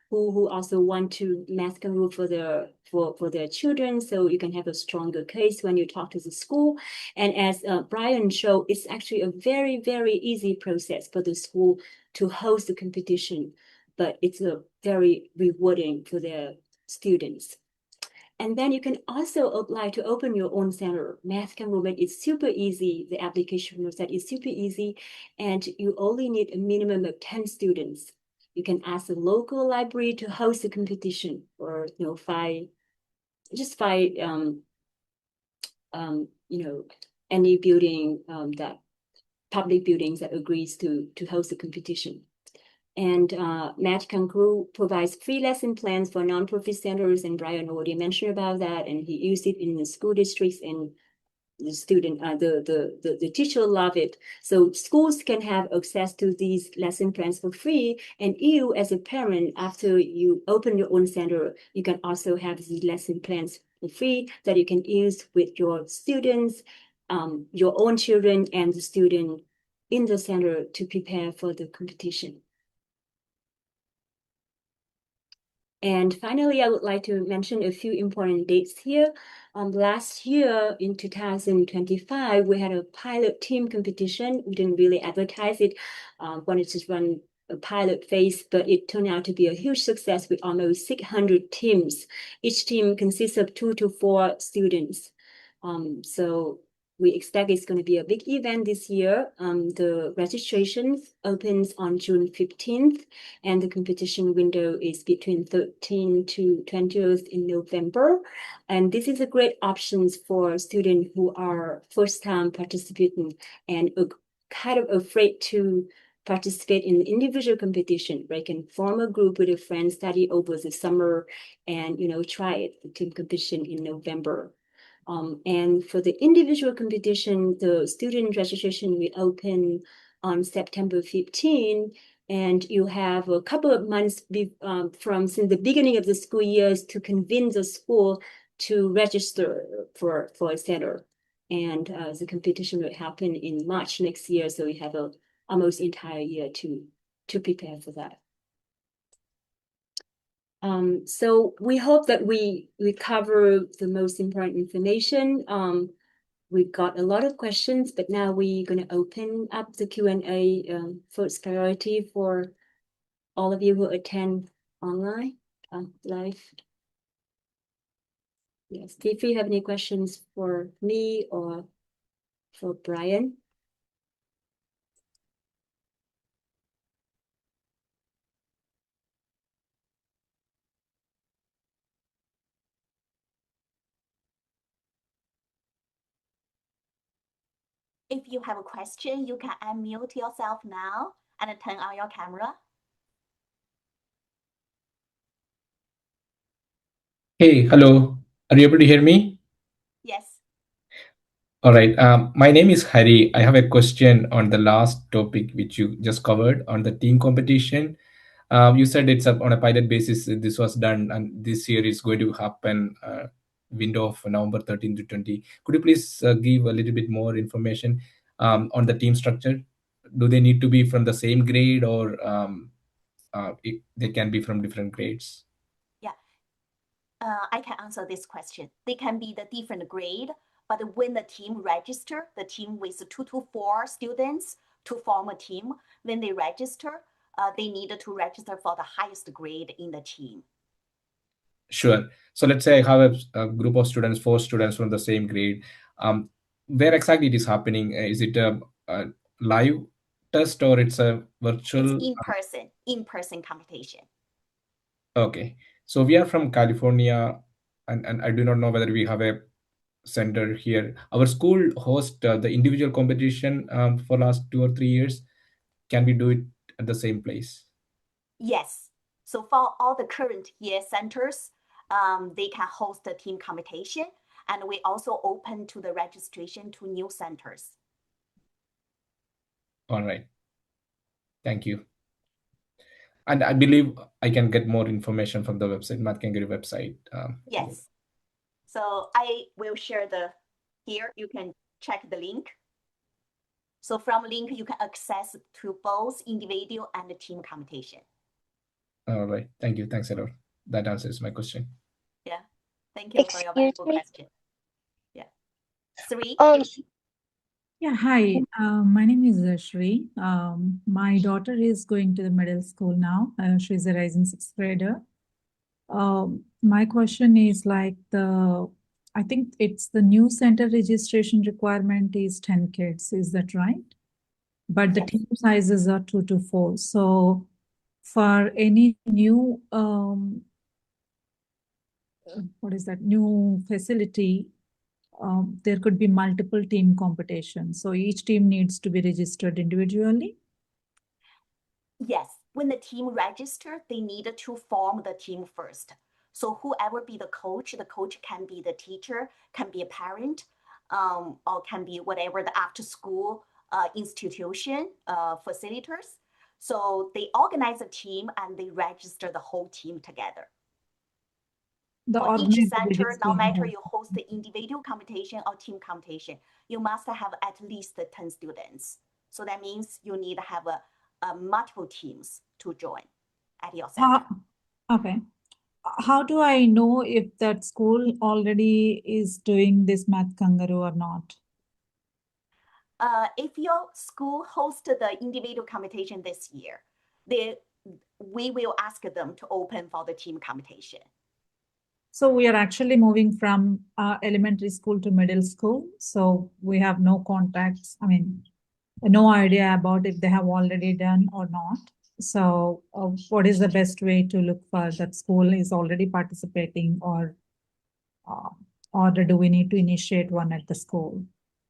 who also want to Math Kangaroo for their children, so you can have a stronger case when you talk to the school. And as Brian showed, it's actually a very, very easy process for the school to host the competition, but it's a very rewarding for their students. And then you can also apply to open your own center. Math Kangaroo is super easy. The application process is super easy, and you only need a minimum of 10 students. you can ask the local library to host a competition, or find any building that public buildings that agrees to host a competition. And Math Kangaroo provides free lesson plans for nonprofit centers, and Brian already mentioned about that, and he used it in the school districts, and the student, the teacher love it. So schools can have access to these lesson plans for free, and you as a parent, after you open your own center, you can also have these lesson plans for free that you can use with your students, your own children, and the student in the center to prepare for the competition. And finally, I would like to mention a few important dates here. Last year in 2025, we had a pilot team competition. We didn't really advertise it, wanted to run a pilot phase, but it turned out to be a huge success with almost 600 teams. Each team consists of 2 to 4 students. So we expect it's going to be a big event this year. The registration opens on June 15th, and the competition window is between 13th to 20th in November. And this is a great option for students who are first-time participating and kind of afraid to participate in individual competition. They can form a group with a friend, study over the summer, and try it, the team competition in November. And for the individual competition, the student registration will open on September 15, and you have a couple of months from since the beginning of the school years to convince the school to register for a center. And the competition will happen in March next year, so we have a almost entire year to prepare for that. So we hope that we cover the most important information. We've got a lot of questions, but now we're going to open up the Q&A first priority for all of you who attend online, live. Yes, if you have any questions for me or for Brian. If you have a question, you can unmute yourself now and turn on your camera. Hey, hello. Are you able to hear me? Yes. All right. My name is Hari. I have a question on the last topic which you just covered on the team competition. You said it's up on a pilot basis. This was done, and this year is going to happen. Window of November 13 to 20. Could you please give a little bit more information on the team structure? Do they need to be from the same grade, or they can be from different grades? Yeah. I can answer this question. They can be the different grade, but when the team register, the team with 2 to 4 students to form a team, when they register, they need to register for the highest grade in the team. Sure. So let's say I have a group of students, 4 students from the same grade. Where exactly it is happening? Is it a live test, or it's a virtual? It's in-person competition. Okay. So we are from California, and I do not know whether we have a center here. Our school hosts the individual competition for last 2 or 3 years. Can we do it at the same place? Yes. So for all the current year centers, they can host a team competition, and we also open to the registration to new centers. All right. Thank you. And I believe I can get more information from the website, Math Kangaroo website. Yes. So I will share here, you can check the link. So from link, you can access to both individual and the team competition. All right. Thank you. Thanks a lot. That answers my question. Yeah. Thank you for your valuable question. Yeah. Sri? Yeah, hi. My name is Shri. My daughter is going to the middle school now. She's a rising 6th grader. My question is like I think it's the new center registration requirement is 10 kids. Is that right? But the Yes. team sizes are 2 to 4. So for any new new facility, there could be multiple team competitions. So each team needs to be registered individually. Yes, when the team register, they need to form the team first. So whoever be the coach can be the teacher, can be a parent, or can be whatever the after school institution facilitators. So they organize a team and they register the whole team together. For each center, no matter you host the individual competition or team competition, you must have at least 10 students. So that means you need to have multiple teams to join at your center. Okay. How do I know if that school already is doing this Math Kangaroo or not? If your school hosted the individual competition this year, we will ask them to open for the team competition. So we are actually moving from elementary school to middle school. So we have no contacts. I mean, no idea about if they have already done or not. So what is the best way to look for that school is already participating, or do we need to initiate one at the school?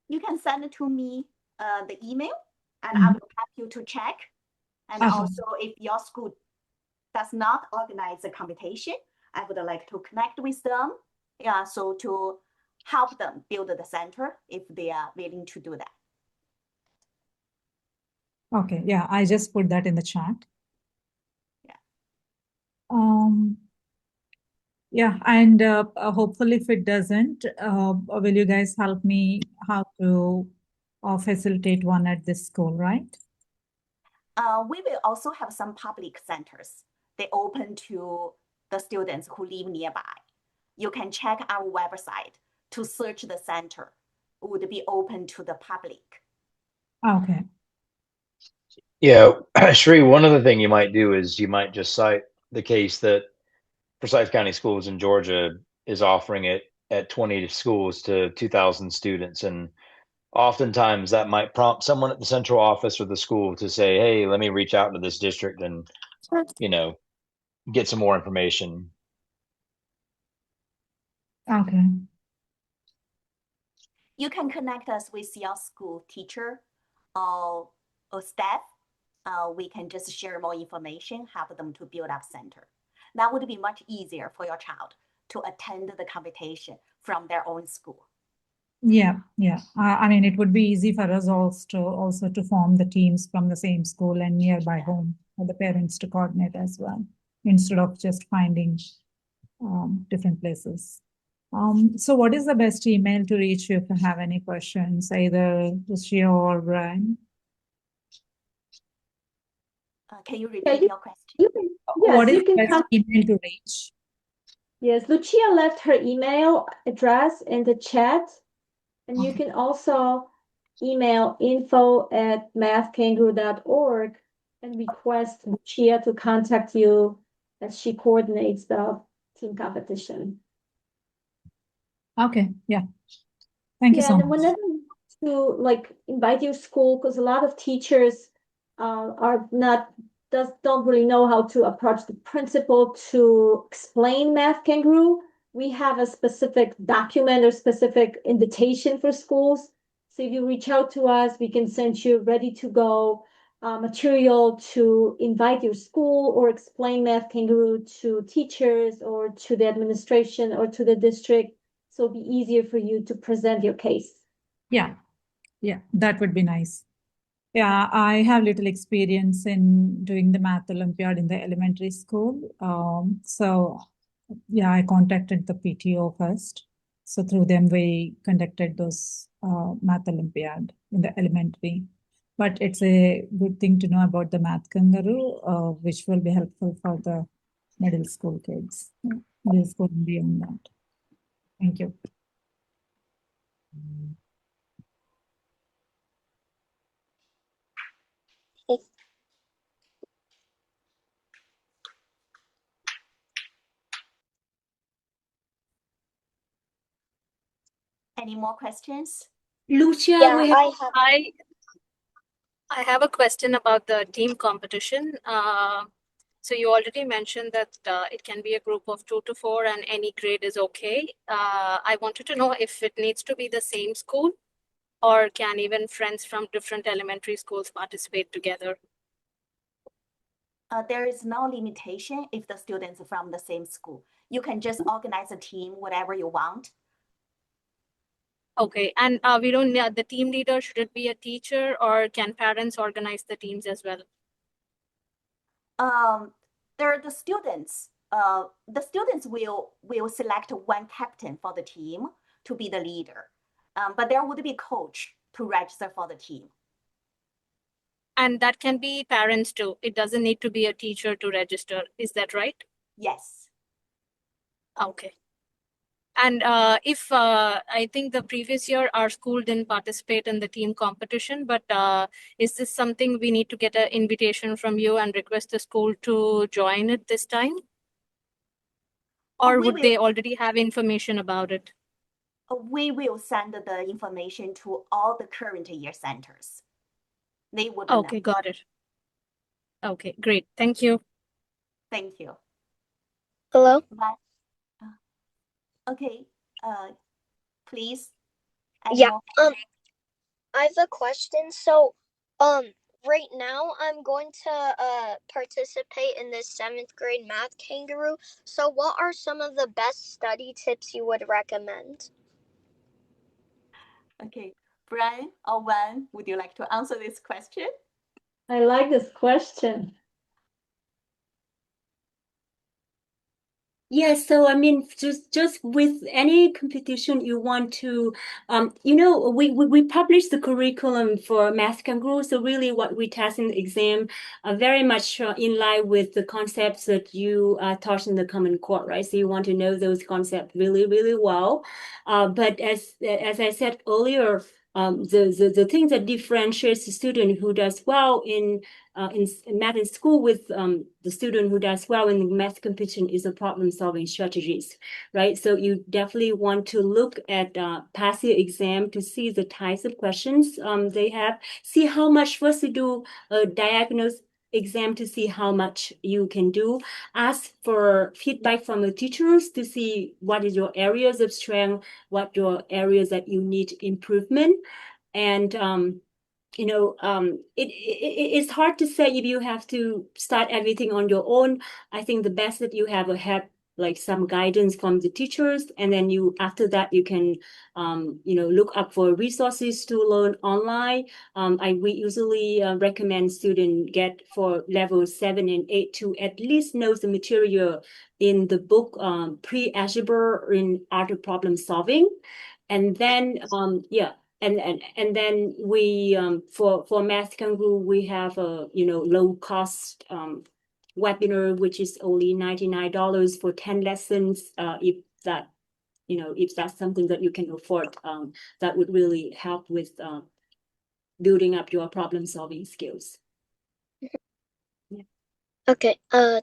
You can send it to me the email and I will help you to check. And also if your school does not organize a competition, I would like to connect with them. Yeah, so to help them build the center if they are willing to do that. Okay, yeah, I just put that in the chat. Yeah. Yeah, and hopefully if it doesn't, will you guys help me how to facilitate one at this school, right? We will also have some public centers. They open to the students who live nearby. You can check our website to search the center. It would be open to the public. Okay. Yeah, Shri, one other thing you might do is you might just cite the case that Forsyth County Schools in Georgia is offering it at 20 schools to 2,000 students. And oftentimes that might prompt someone at the central office or the school to say, hey, let me reach out to this district and, get some more information. Okay. You can connect us with your school teacher or staff. We can just share more information, help them to build up center. That would be much easier for your child to attend the competition from their own school. Yeah. I mean, it would be easy for us also to form the teams from the same school and nearby home for the parents to coordinate as well, instead of just finding different places. So what is the best email to reach you if you have any questions, either Lucia or Brian? Can you repeat your question? What is the best email to reach? Yes, Lucia left her email address in the chat, and you can also email info@mathkangaroo.org and request Lucia to contact you as she coordinates the team competition. Okay, yeah. Thank you so much. And whenever you want to invite your school, because a lot of teachers don't really know how to approach the principal to explain Math Kangaroo. We have a specific document or specific invitation for schools. So if you reach out to us, we can send you ready to go material to invite your school or explain Math Kangaroo to teachers or to the administration or to the district. So it'll be easier for you to present your case. Yeah, that would be nice. Yeah, I have little experience in doing the Math Olympiad in the elementary school. So yeah, I contacted the PTO first. So through them, we conducted those Math Olympiad in the elementary. But it's a good thing to know about the Math Kangaroo, which will be helpful for the middle school kids. Middle school and beyond that. Thank you. Any more questions? Lucia, I have a question about the team competition. So you already mentioned that it can be a group of 2 to 4 and any grade is okay. I wanted to know if it needs to be the same school or can even friends from different elementary schools participate together? There is no limitation if the students are from the same school. You can just organize a team, whatever you want. Okay, and we don't need the team leader. Should it be a teacher or can parents organize the teams as well? There are the students. The students will select one captain for the team to be the leader, but there would be a coach to register for the team. And that can be parents too. It doesn't need to be a teacher to register. Is that right? Yes. Okay. And if I think the previous year our school didn't participate in the team competition, but is this something we need to get an invitation from you and request the school to join it this time? Or would they already have information about it? We will send the information to all the current year centers. They would Okay, know. got it. Okay, great. Thank you. Thank you. Hello? Okay, please. Yeah, I have a question. So, right now I'm going to participate in this 7th grade Math Kangaroo. So what are some of the best study tips you would recommend? Okay, Brian or Wan, would you like to answer this question? I like this question. Yes, so I mean, just with any competition you want to, we publish the curriculum for Math Kangaroo. So really, what we test in the exam are very much in line with the concepts that you taught in the Common Core, right? So you want to know those concepts really, really well. But as I said earlier, the thing that differentiates the student who does well in math in school with the student who does well in the math competition is the problem solving strategies, right? So you definitely want to look at past year exam to see the types of questions they have, see how much first to do a diagnose exam to see how much you can do, ask for feedback from the teachers to see what is your areas of strength, what your areas that you need improvement. And it's hard to say if you have to start everything on your own. I think the best that you have like some guidance from the teachers, and then after that you can look up for resources to learn online. We usually recommend students get for level 7 and 8 to at least know the material in the book pre-algebra in art of problem solving, and then and then we for Math Kangaroo we have a low cost webinar which is only $99 for 10 lessons. If that's something that you can afford, that would really help with building up your problem solving skills. Yeah. Okay,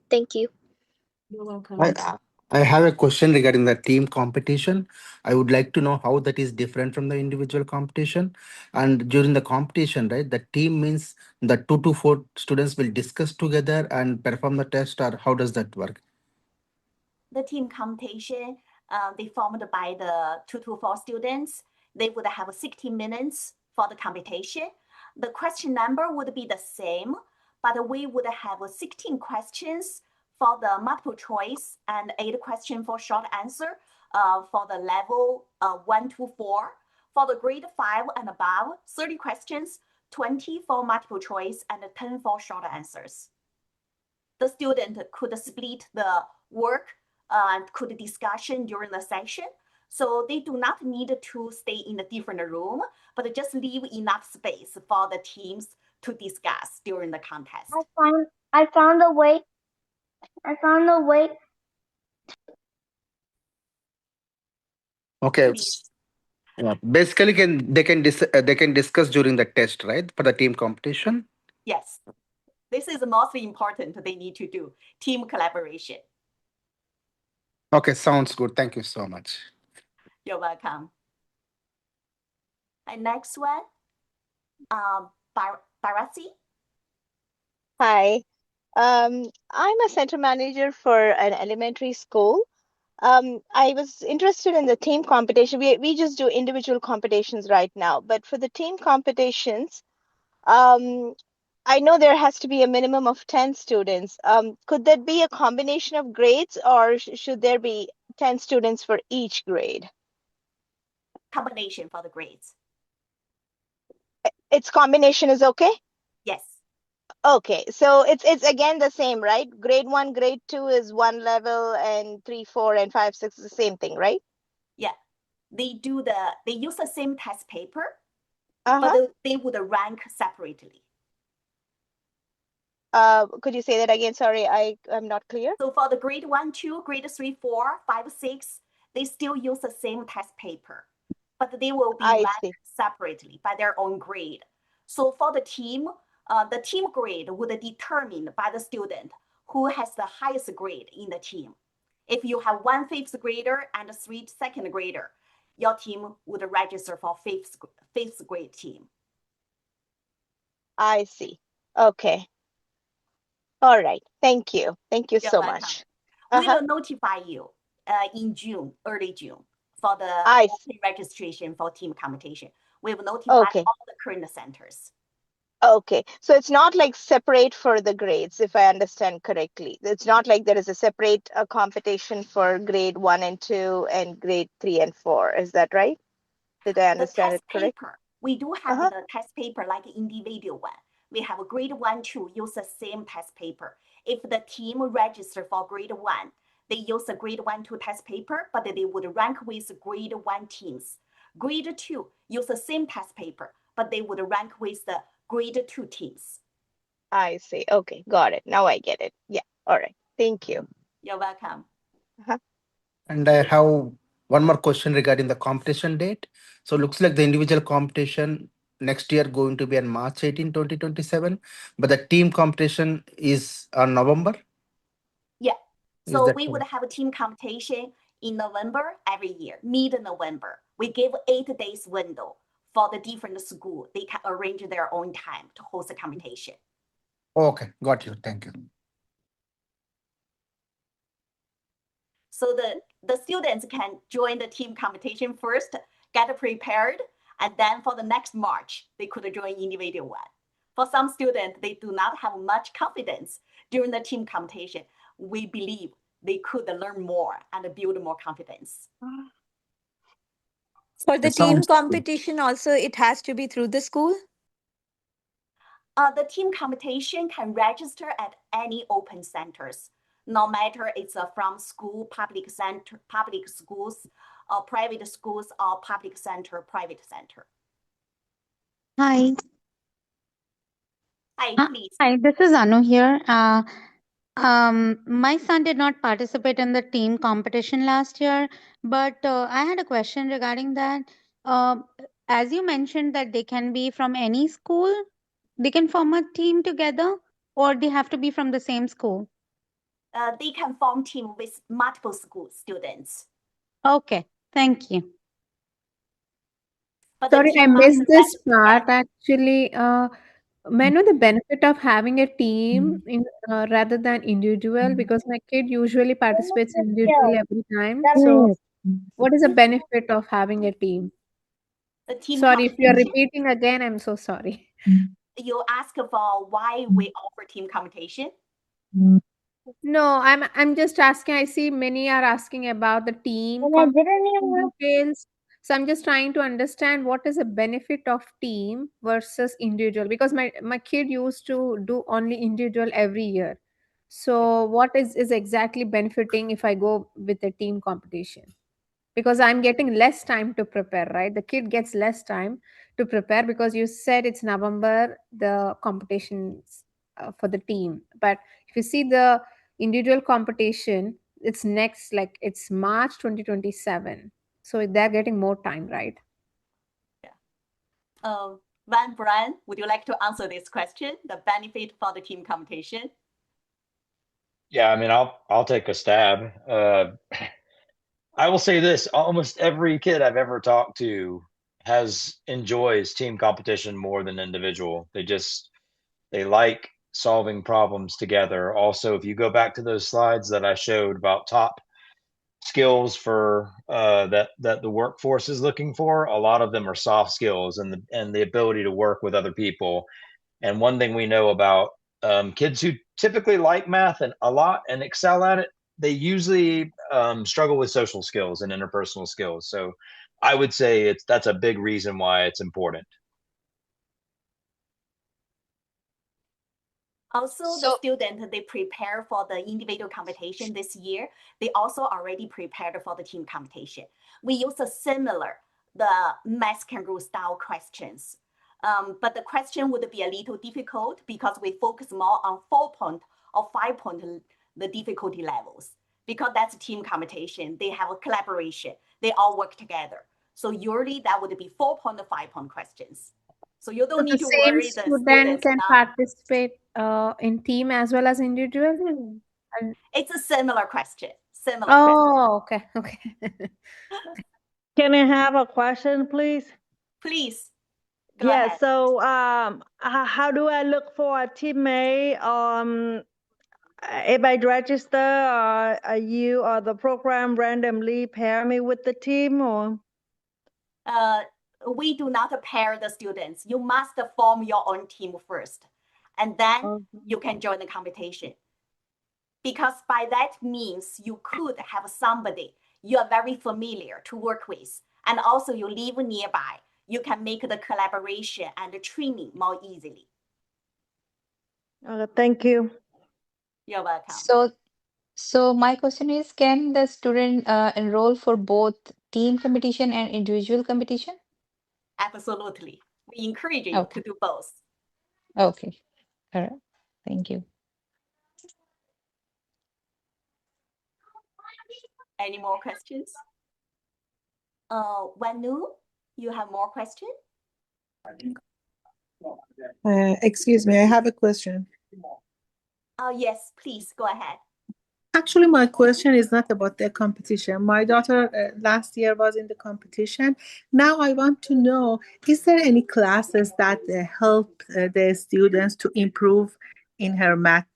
thank you. You're welcome. I have a question regarding the team competition. I would like to know how that is different from the individual competition. And during the competition, right, the team means the 2 to 4 students will discuss together and perform the test, or how does that work? The team competition, they formed by the 2 to 4 students. They would have 60 minutes for the competition. The question number would be the same, but we would have 16 questions for the multiple choice and 8 questions for short answer for the level 1 to 4. For the grade 5 and above, 30 questions, 20 for multiple choice and 10 for short answers. The student could split the work and could discussion during the session. So they do not need to stay in a different room, but just leave enough space for the teams to discuss during the contest. I found a way. Okay. Please. Yeah. Basically, they can discuss during the test, right, for the team competition. Yes, this is the most important they need to do, team collaboration. Okay, sounds good. Thank you so much. You're welcome. And next one, Barasi. Hi. I'm a center manager for an elementary school. I was interested in the team competition. We just do individual competitions right now, but for the team competitions, um, I know there has to be a minimum of 10 students. Could that be a combination of grades, or should there be 10 students for each grade? Combination for the grades. Its combination is okay? Yes. Okay, so it's again the same, right? Grade 1, grade 2 is one level, and 3, 4, and 5, 6 is the same thing, right? Yeah. They use the same test paper, Uh-huh. but they would rank separately. Could you say that again? Sorry, I'm not clear. So for the grade 1, 2, grade 3, 4, 5, 6, they still use the same test paper, but they will be ranked separately by their own grade. So for the team grade would determine by the student who has the highest grade in the team. If you have 1 fifth grader and 3 second grader, your team would register for fifth grade team. I see. Okay. All right. Thank you. Thank you You're so welcome. much. We will notify you in June, early June, for the registration for team competition. We will notify all the current centers. Okay. So it's not like separate for the grades, if I understand correctly. It's not like there is a separate competition for grade 1 and 2 and grade 3 and 4. Is that right? Did I understand it correct? Paper. We do have the test paper like individual one. We have a grade 1, 2 use the same test paper. If the team register for grade 1, they use the grade 1, 2 test paper, but they would rank with grade 1 teams. Grade 2 use the same test paper, but they would rank with the grade 2 teams. I see. Okay, got it. Now I get it. Yeah. All right. Thank you. You're welcome. And I have one more question regarding the competition date. So looks like the individual competition next year going to be on March 18, 2027, but the team competition is on November. Yeah. So we would have a team competition in November every year, mid-November. We give 8 days window for the different school. They can arrange their own time to host a competition. Okay, got you. Thank you. So the students can join the team competition first, get prepared, and then for the next March, they could join individual one. For some students, they do not have much confidence during the team competition. We believe they could learn more and build more confidence. For the team competition also, it has to be through the school? The team competition can register at any open centers, no matter it's from school, public center, public schools, or private schools, or public center, private center. Hi. Hi, please. Hi, this is Anu here. My son did not participate in the team competition last year, but I had a question regarding that. As you mentioned that they can be from any school, they can form a team together, or they have to be from the same school? They can form team with multiple school students. Okay, thank you. But Sorry, I missed this part. Actually, may I know the benefit of having a team in rather than individual? Because my kid usually participates individually every time. So, what is the benefit of having a team? The team Sorry, if you're competition. repeating again, I'm so sorry. You ask for why we offer team competition? No, I'm just asking. I see many are asking about the team competition details. So I'm just trying to understand what is the benefit of team versus individual because my kid used to do only individual every year. So what is exactly benefiting if I go with a team competition? Because I'm getting less time to prepare, right? The kid gets less time to prepare because you said it's November, the competitions for the team. But if you see the individual competition, it's next, like it's March 2027. So they're getting more time, right? Van Brian, would you like to answer this question? The benefit for the team competition? Yeah, I mean, I'll take a stab. I will say this: almost every kid I've ever talked to enjoys team competition more than individual. They like solving problems together. Also, if you go back to those slides that I showed about top skills for that the workforce is looking for, a lot of them are soft skills and the ability to work with other people. And one thing we know about kids who typically like math and a lot and excel at it, they usually struggle with social skills and interpersonal skills. So I would say that's a big reason why it's important. Also, the student, they prepare for the individual competition this year. They also already prepared for the team competition. We use a similar, the Math Kangaroo style questions. But the question would be a little difficult because we focus more on 4-point or 5-point the difficulty levels. Because that's a team competition, they have a collaboration, they all work together. So usually that would be 4-point or 5-point questions. So you don't need to worry the student can participate in team as well as individual? It's a similar question. Okay. Can I have a question, please? Please. Go ahead. So how do I look for a teammate? If I register, you or the program randomly pair me with the team, or? We do not pair the students. You must form your own team first, and then you can join the competition. Because by that means you could have somebody you are very familiar to work with, and also you live nearby. You can make the collaboration and the training more easily. Thank you. You're welcome. So my question is, can the student enroll for both team competition and individual competition? Absolutely. We encourage you to do both. Okay. All right. Thank you. Any more questions? Wanu, you have more questions? Excuse me, I have a question. Yes, please go ahead. Actually, my question is not about the competition. My daughter last year was in the competition. Now I want to know, is there any classes that help the students to improve in her math?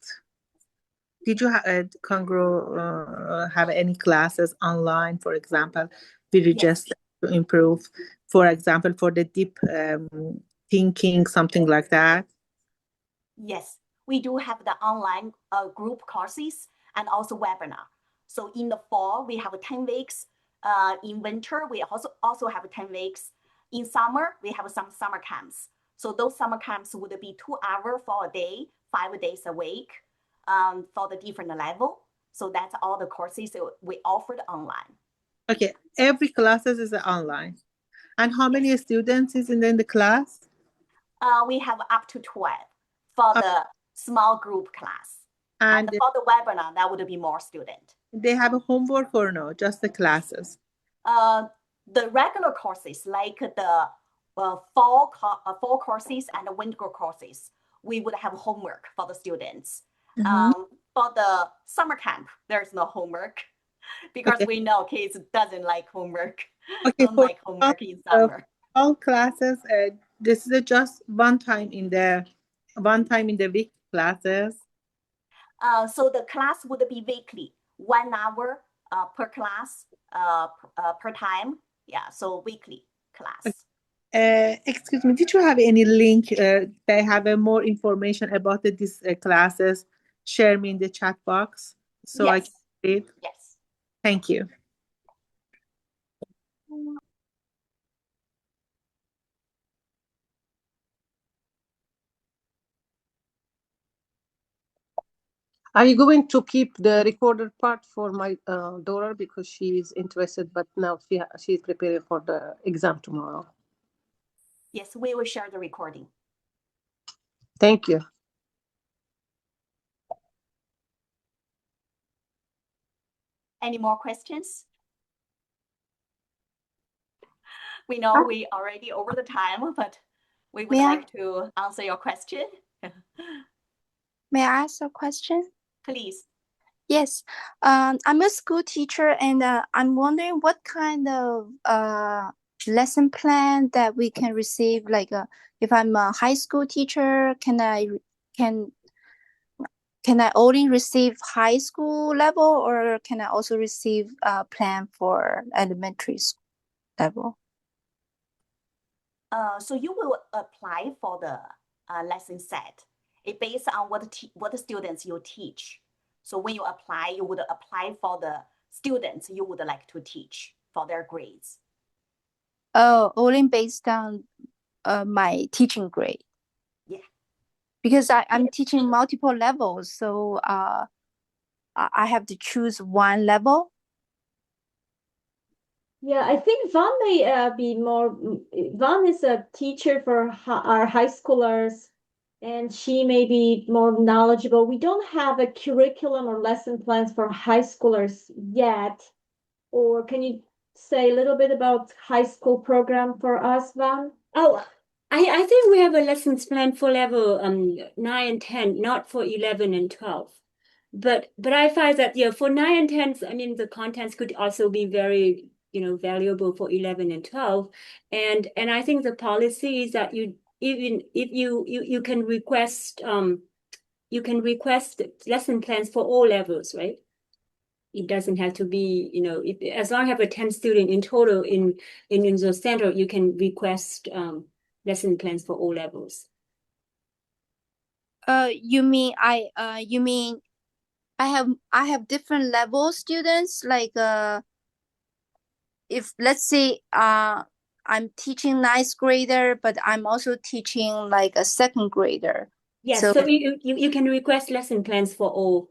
Did you have any classes online, for example, we register to improve, for example, for the deep thinking, something like that? Yes, we do have the online group courses and also webinar. So in the fall, we have 10 weeks. In winter, we also have 10 weeks. In summer, we have some summer camps. So those summer camps would be 2 hours for a day, 5 days a week for the different level. So that's all the courses we offered online. Okay, every classes is online. And how many students is in the class? We have up to 12 for the small group class. And for the webinar, that would be more students. They have a homework or no? Just the classes? The regular courses, like the fall courses and the winter courses, we would have homework for the students. For the summer camp, there's no homework because we know kids doesn't like homework. Don't like homework in summer. All classes, this is just one time in the week classes. So the class would be weekly, 1 hour per class per time. Yeah, so weekly class. Excuse me, did you have any link they have more information about these classes? Share me in the chat box so I can read. Yes. Thank you. Are you going to keep the recorded part for my daughter because she is interested, but now she's preparing for the exam tomorrow? Yes, we will share the recording. Thank you. Any more questions? We know we already over the time, but we would like to answer your question. May I ask a question? Please. Yes, I'm a school teacher, and I'm wondering what kind of lesson plan that we can receive. Like, if I'm a high school teacher, can can I only receive high school level, or can I also receive a plan for elementary school level? So you will apply for the lesson set. It based on what the students you teach. So when you apply, you would apply for the students you would like to teach for their grades. Oh, only based on my teaching grade. Yeah. Because I'm teaching multiple levels, so I have to choose one level. Yeah, I think Van may be more. Van is a teacher for our high schoolers, and she may be more knowledgeable. We don't have a curriculum or lesson plans for high schoolers yet. Or can you say a little bit about high school program for us, Van? Oh, I think we have a lessons plan for level 9 and 10, not for 11 and 12. But I find that for 9 and 10, I mean the contents could also be very valuable for 11 and 12. And I think the policy is that you even if you can request lesson plans for all levels, right? It doesn't have to be, as long as you have a 10 student in total in the center, you can request lesson plans for all levels. You mean I have different level students, like if let's say I'm teaching ninth grader, but I'm also teaching like a second grader. Yes, so you can request lesson plans for all.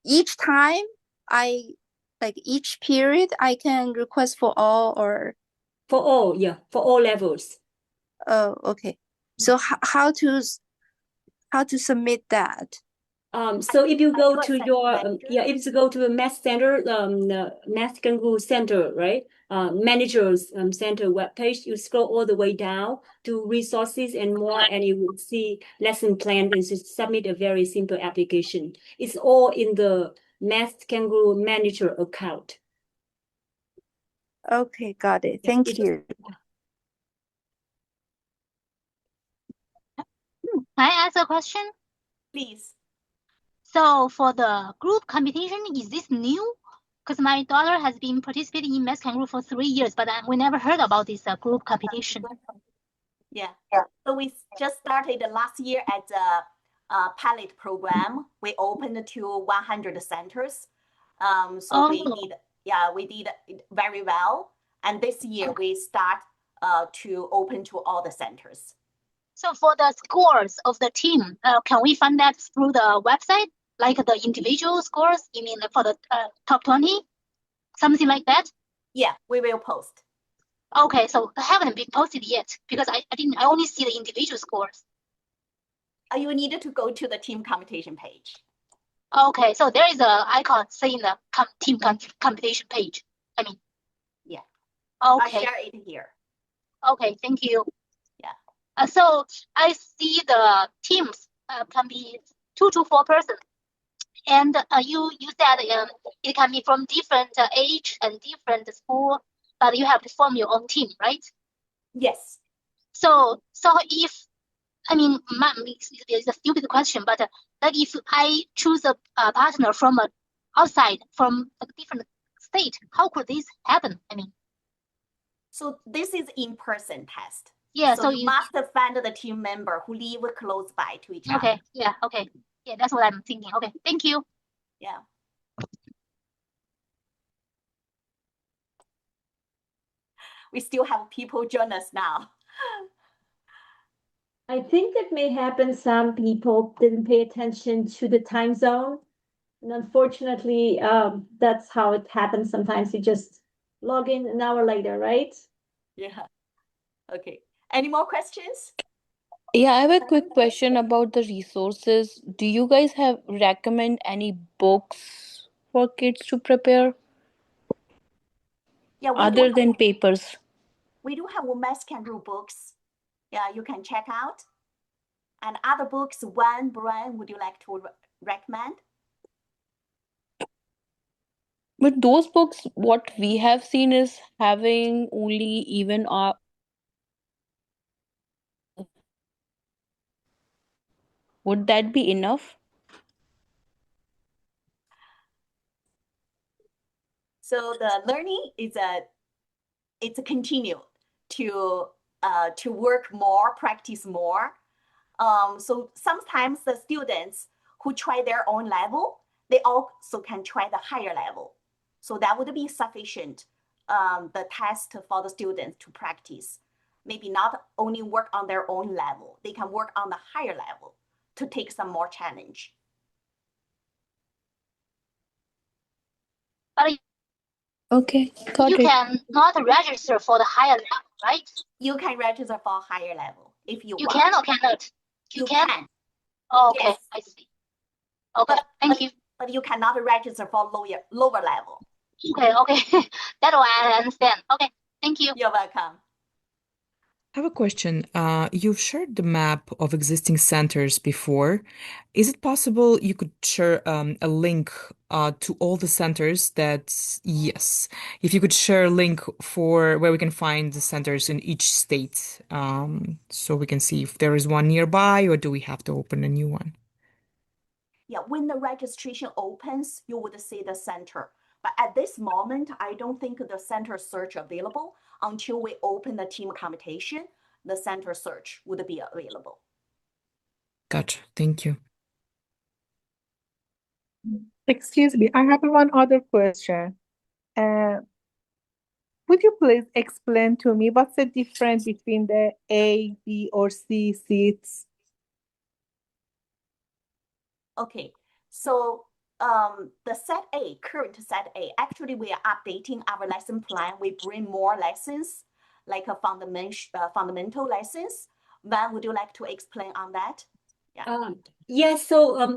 Each time each period I can request for all, or for all, yeah, for all levels. Oh, okay. So how to submit that? So if you go to your if you go to the math center, the Math Kangaroo center, right? Managers center webpage, you scroll all the way down to resources and more, and you will see lesson plan and just submit a very simple application. It's all in the Math Kangaroo manager account. Okay, got it. Thank you. Can I ask a question? Please. So for the group competition, is this new? Because my daughter has been participating in Math Kangaroo for 3 years, but we never heard about this group competition. Yeah. So we just started last year as a pilot program. We opened to 100 centers. So we did very well. And this year we start to open to all the centers. So for the scores of the team, can we find that through the website, like the individual scores? You mean for the top 20, something like that? Yeah, we will post. Okay, so I haven't been posted yet because I only see the individual scores. You needed to go to the team competition page. Okay, so there is a icon saying the team competition page. I mean, yeah. Okay. I'll share it here. Okay, thank you. Yeah. So I see the teams can be 2 to 4 persons, and you said it can be from different age and different school, but you have to form your own team, right? Yes. So if it's a stupid question, but like if I choose a partner from outside, from a different state, how could this happen? So this is in-person test. Yeah. So you must find the team member who live close by to each other. Okay. Yeah. Okay. Yeah, that's what I'm thinking. Okay. Thank you. Yeah. We still have people join us now. I think that may happen. Some people didn't pay attention to the time zone. And unfortunately, that's how it happens. Sometimes you just log in an hour later, right? Yeah. Okay. Any more questions? Yeah, I have a quick question about the resources. Do you guys recommend any books for kids to prepare? Yeah, other than papers? We do have Math Kangaroo books. Yeah, you can check out. And other books, one brand would you like to recommend? But those books, what we have seen is having only even Would that be enough? So the learning is it's a continue to work more, practice more. So sometimes the students who try their own level, they also can try the higher level. So that would be sufficient, the test for the students to practice. Maybe not only work on their own level, they can work on the higher level to take some more challenge. But Okay, got you it. can not register for the higher level, right? You can register for higher level if you You want. can or cannot? You can. Oh, okay, Yes. I see. Okay, thank you. But you cannot register for lower level. Okay. That one I understand. Okay, thank you. You're welcome. I have a question. You've shared the map of existing centers before. Is it possible you could share a link to all the centers yes, if you could share a link for where we can find the centers in each state, so we can see if there is one nearby or do we have to open a new one? Yeah, when the registration opens, you would see the center. But at this moment, I don't think the center search available until we open the team competition. The center search would be available. Gotcha. Thank you. Excuse me, I have one other question. Would you please explain to me what's the difference between the A, B, or C seats? Okay, so the set A, current set A, actually we are updating our lesson plan. We bring more lessons, like a fundamental lessons. Van, would you like to explain on that? Yeah. Yes, so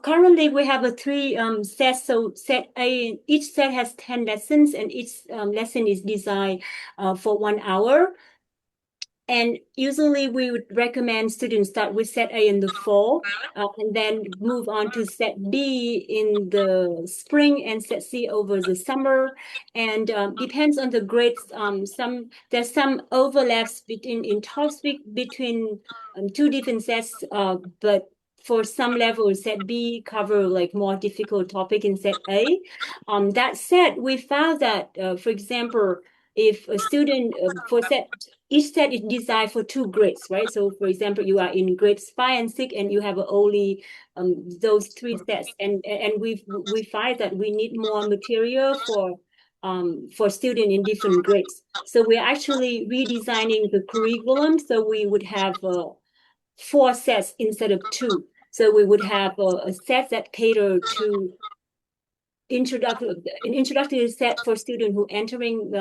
currently we have a three sets. So set A, each set has 10 lessons, and each lesson is designed for 1 hour. And usually we would recommend students start with set A in the fall, and then move on to set B in the spring and set C over the summer. And depends on the grades. There's some overlaps in topic between two different sets, but for some levels, set B cover like more difficult topic in set A. That said, we found that, for example, if a student each set is designed for 2 grades, right? So for example, you are in grades 5 and 6 and you have only those 3 sets, and we find that we need more material for students in different grades. So we're actually redesigning the curriculum, so we would have 4 sets instead of 2. So we would have a set that cater to an introductory set for students who entering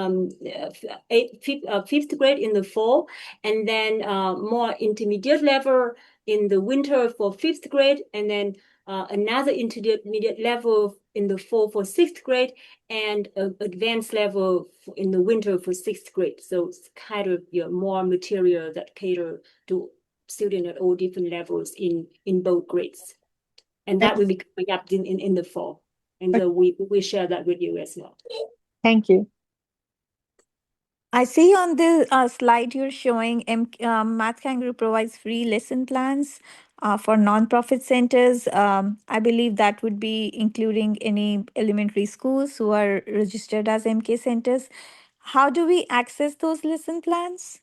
fifth grade in the fall, and then more intermediate level in the winter for 5th grade, and then another intermediate level in the fall for 6th grade, and advanced level in the winter for 6th grade. So it's kind of more material that cater to students at all different levels in both grades. And that will be coming up in the fall. And so we share that with you as well. Thank you. I see on the slide you're showing Math Kangaroo provides free lesson plans for nonprofit centers. I believe that would be including any elementary schools who are registered as MK centers. How do we access those lesson plans?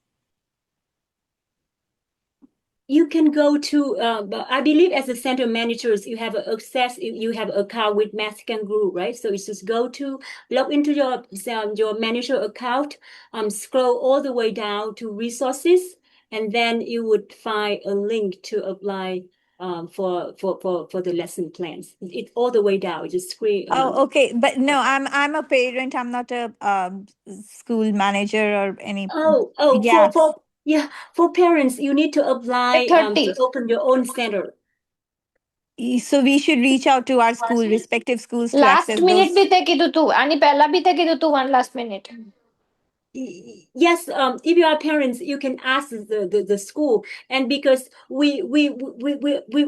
You can go to, I believe as a center managers, you have access, you have account with Math Kangaroo, right? So it's just log into your manager account, scroll all the way down to resources, and then you would find a link to apply for the lesson plans. It's all the way down, just screen. Oh, okay. But no, I'm a parent. I'm not a school manager or any. Yeah. For parents, you need to apply to open your own center. So we should reach out to our respective schools to Last access minute those. भी ते कीधु तू आणि पहला भी ते कीधु तू one last minute. Yes, if you are parents, you can ask the school, and because we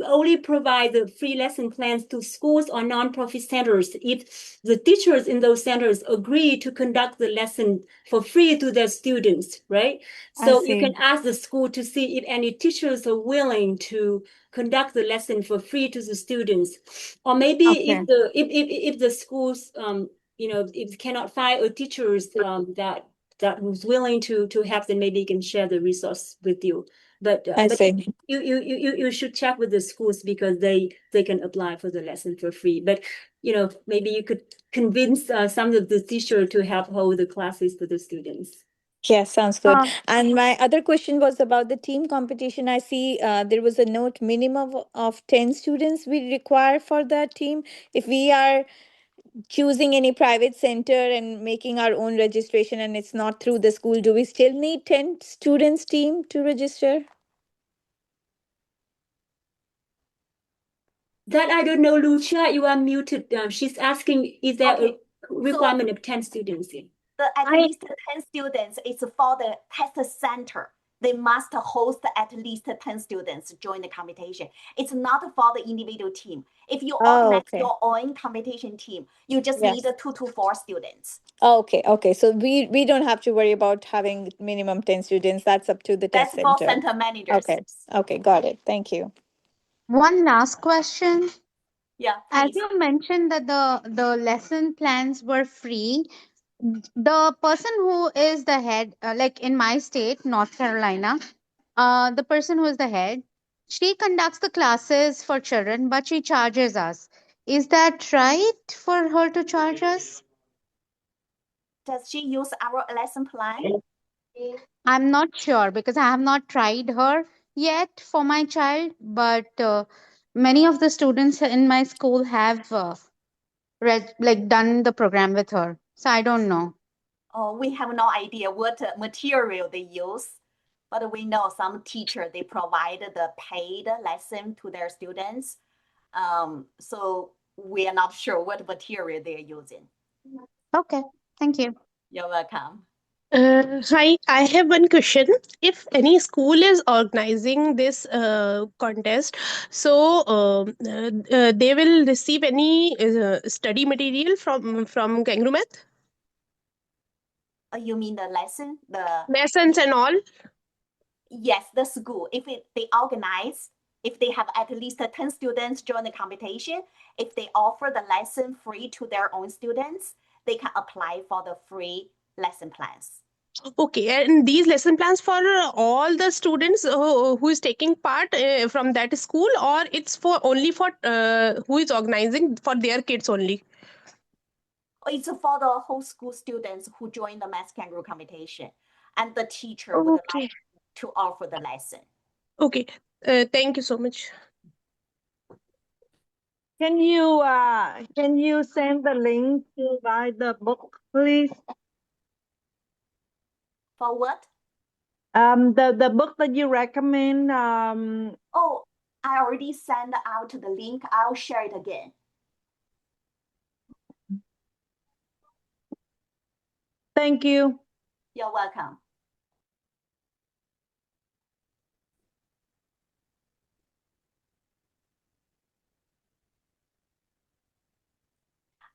only provide the free lesson plans to schools or nonprofit centers if the teachers in those centers agree to conduct the lesson for free to their students, right? I So you can see. ask the school to see if any teachers are willing to conduct the lesson for free to the students, or maybe Okay. if the schools if cannot find a teachers that who's willing to help, then maybe can share the resource with you. But I see. you should check with the schools because they can apply for the lesson for free. But maybe you could convince some of the teacher to help hold the classes for the students. Yeah, sounds good. Um, And my other question was about the team competition. I see there was a note minimum of 10 students we require for that team. If we are choosing any private center and making our own registration and it's not through the school, do we still need 10 students team to register? That I don't know, Lucia. You are muted. She's asking, is there Okay. a requirement of 10 students? At least 10 students is for the test center. They must host at least 10 students join the competition. It's not for the individual team. If you Oh, organize okay. your own competition team, you just need Yes. 2 to 4 students. Oh, okay. So we don't have to worry about having minimum 10 students. That's up to the test That's for center. center managers. Okay, got it. Thank you. one last question. Yeah, As please. you mentioned that the lesson plans were free, the person who is the head, like in my state, North Carolina, the person who is the head, she conducts the classes for children, but she charges us. Is that right for her to charge us? Does she use our lesson plan? I'm not sure because I have not tried her yet for my child, but many of the students in my school have read like done the program with her. So I don't know. Oh, we have no idea what material they use, but we know some teacher they provide the paid lesson to their students. So we are not sure what material they're using. Okay, thank you. You're welcome. Hi, I have one question. If any school is organizing this contest, so they will receive any study material from Kangaroo Math? You mean the lesson, the Lessons and all? yes, the school. If they organize, if they have at least 10 students join the competition, if they offer the lesson free to their own students, they can apply for the free lesson plans. Okay, and these lesson plans for all the students who is taking part from that school, or it's for only for who is organizing for their kids only? It's for the whole school students who join the Math Kangaroo competition, and the teacher would Okay. like to offer the lesson. Okay, thank you so much. Can you send the link to buy the book, please? For what? The book that you recommend. Oh, I already sent out the link. I'll share it again. Thank you. You're welcome.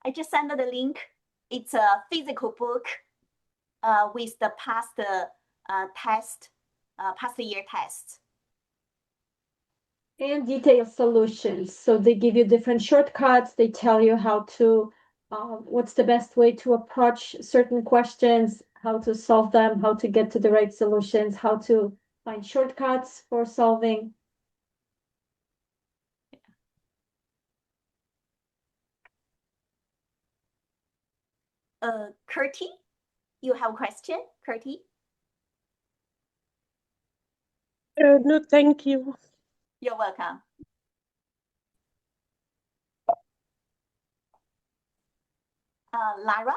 I just sent the link. It's a physical book with the past year tests. And detailed solutions. So they give you different shortcuts. They tell you how to, what's the best way to approach certain questions, how to solve them, how to get to the right solutions, how to find shortcuts for solving. Curti, you have a question, Curti? No, thank you. You're welcome. Lyra,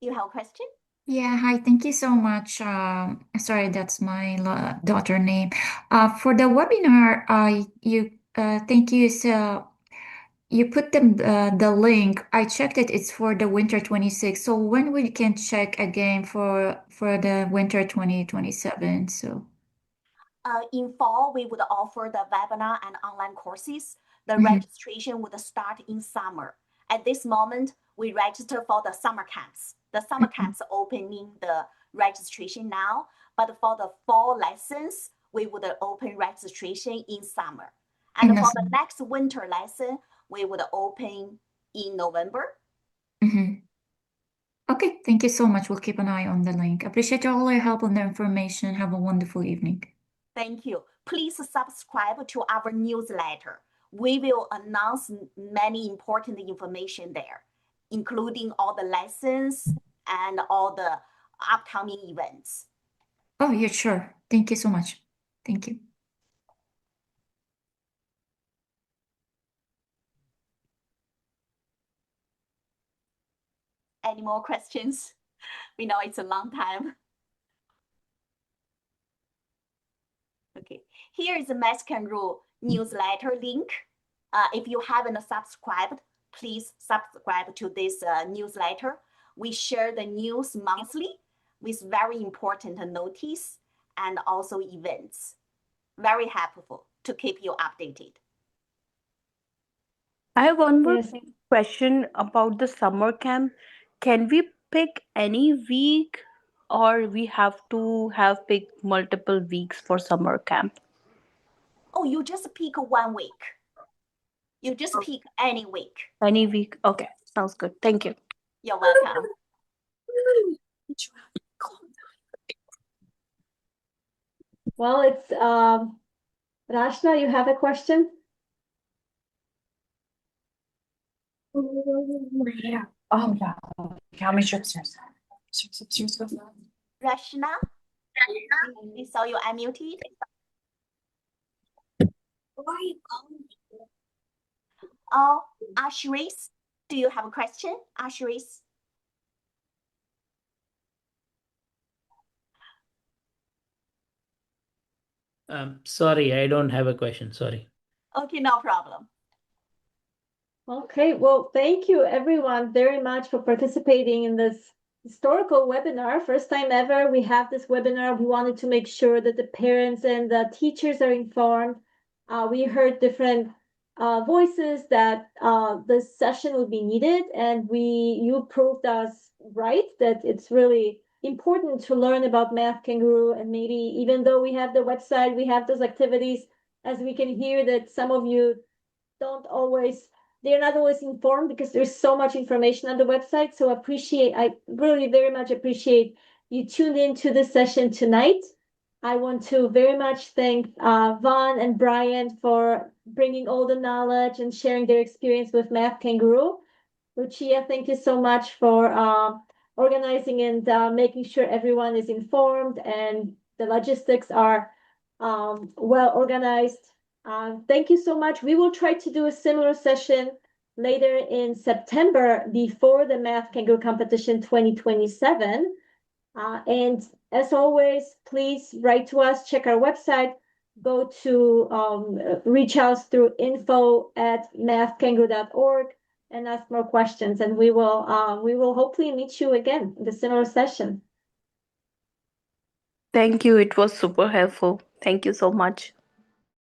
you have a question? Yeah, hi, thank you so much. Sorry, that's my daughter name. For the webinar, thank you. So You put the link. I checked it. It's for the winter 26. So when we can check again for the winter 2027? So In fall, we would offer the webinar and online courses. The Mhm. registration would start in summer. At this moment, we register for the summer camps. The summer camps opening the registration now, but for the fall lessons, we would open registration in summer. And In the for the summer. next winter lesson, we would open in November. Mhm. Okay, thank you so much. We'll keep an eye on the link. Appreciate all your help on the information. Have a wonderful evening. Thank you. Please subscribe to our newsletter. We will announce many important information there, including all the lessons and all the upcoming events. Oh, yeah, sure. Thank you so much. Thank you. Any more questions? We know it's a long time. Okay, here is the Math Kangaroo newsletter link. If you haven't subscribed, please subscribe to this newsletter. We share the news monthly with very important notice and also events. Very helpful to keep you updated. I have one more Yes. question about the summer camp. Can we pick any week, or we have to have picked multiple weeks for summer camp? Oh, you just pick 1 week. You just pick any week. Any week? Okay, sounds good. Thank you. You're welcome. Well, it's Rashna, you have a question? Yeah. Oh, yeah. How many trips? Rashna, we saw you unmuted. Oh, Ashris, do you have a question? Ashris? Sorry, I don't have a question. Sorry. Okay, no problem. Okay, well, thank you everyone very much for participating in this historical webinar. First time ever we have this webinar. We wanted to make sure that the parents and the teachers are informed. We heard different voices that this session would be needed, and you proved us right that it's really important to learn about Math Kangaroo, and maybe even though we have the website, we have those activities, as we can hear that some of you they're not always informed because there's so much information on the website. So I really very much appreciate you tuned into this session tonight. I want to very much thank Vaughn and Brian for bringing all the knowledge and sharing their experience with Math Kangaroo. Lucia, thank you so much for organizing and making sure everyone is informed and the logistics are well organized. Thank you so much. We will try to do a similar session later in September before the Math Kangaroo Competition 2027. And as always, please write to us, check our website, go to reach us through info@mathkangaroo.org and ask more questions. And we will hopefully meet you again in the similar session. Thank you. It was super helpful. Thank you so much.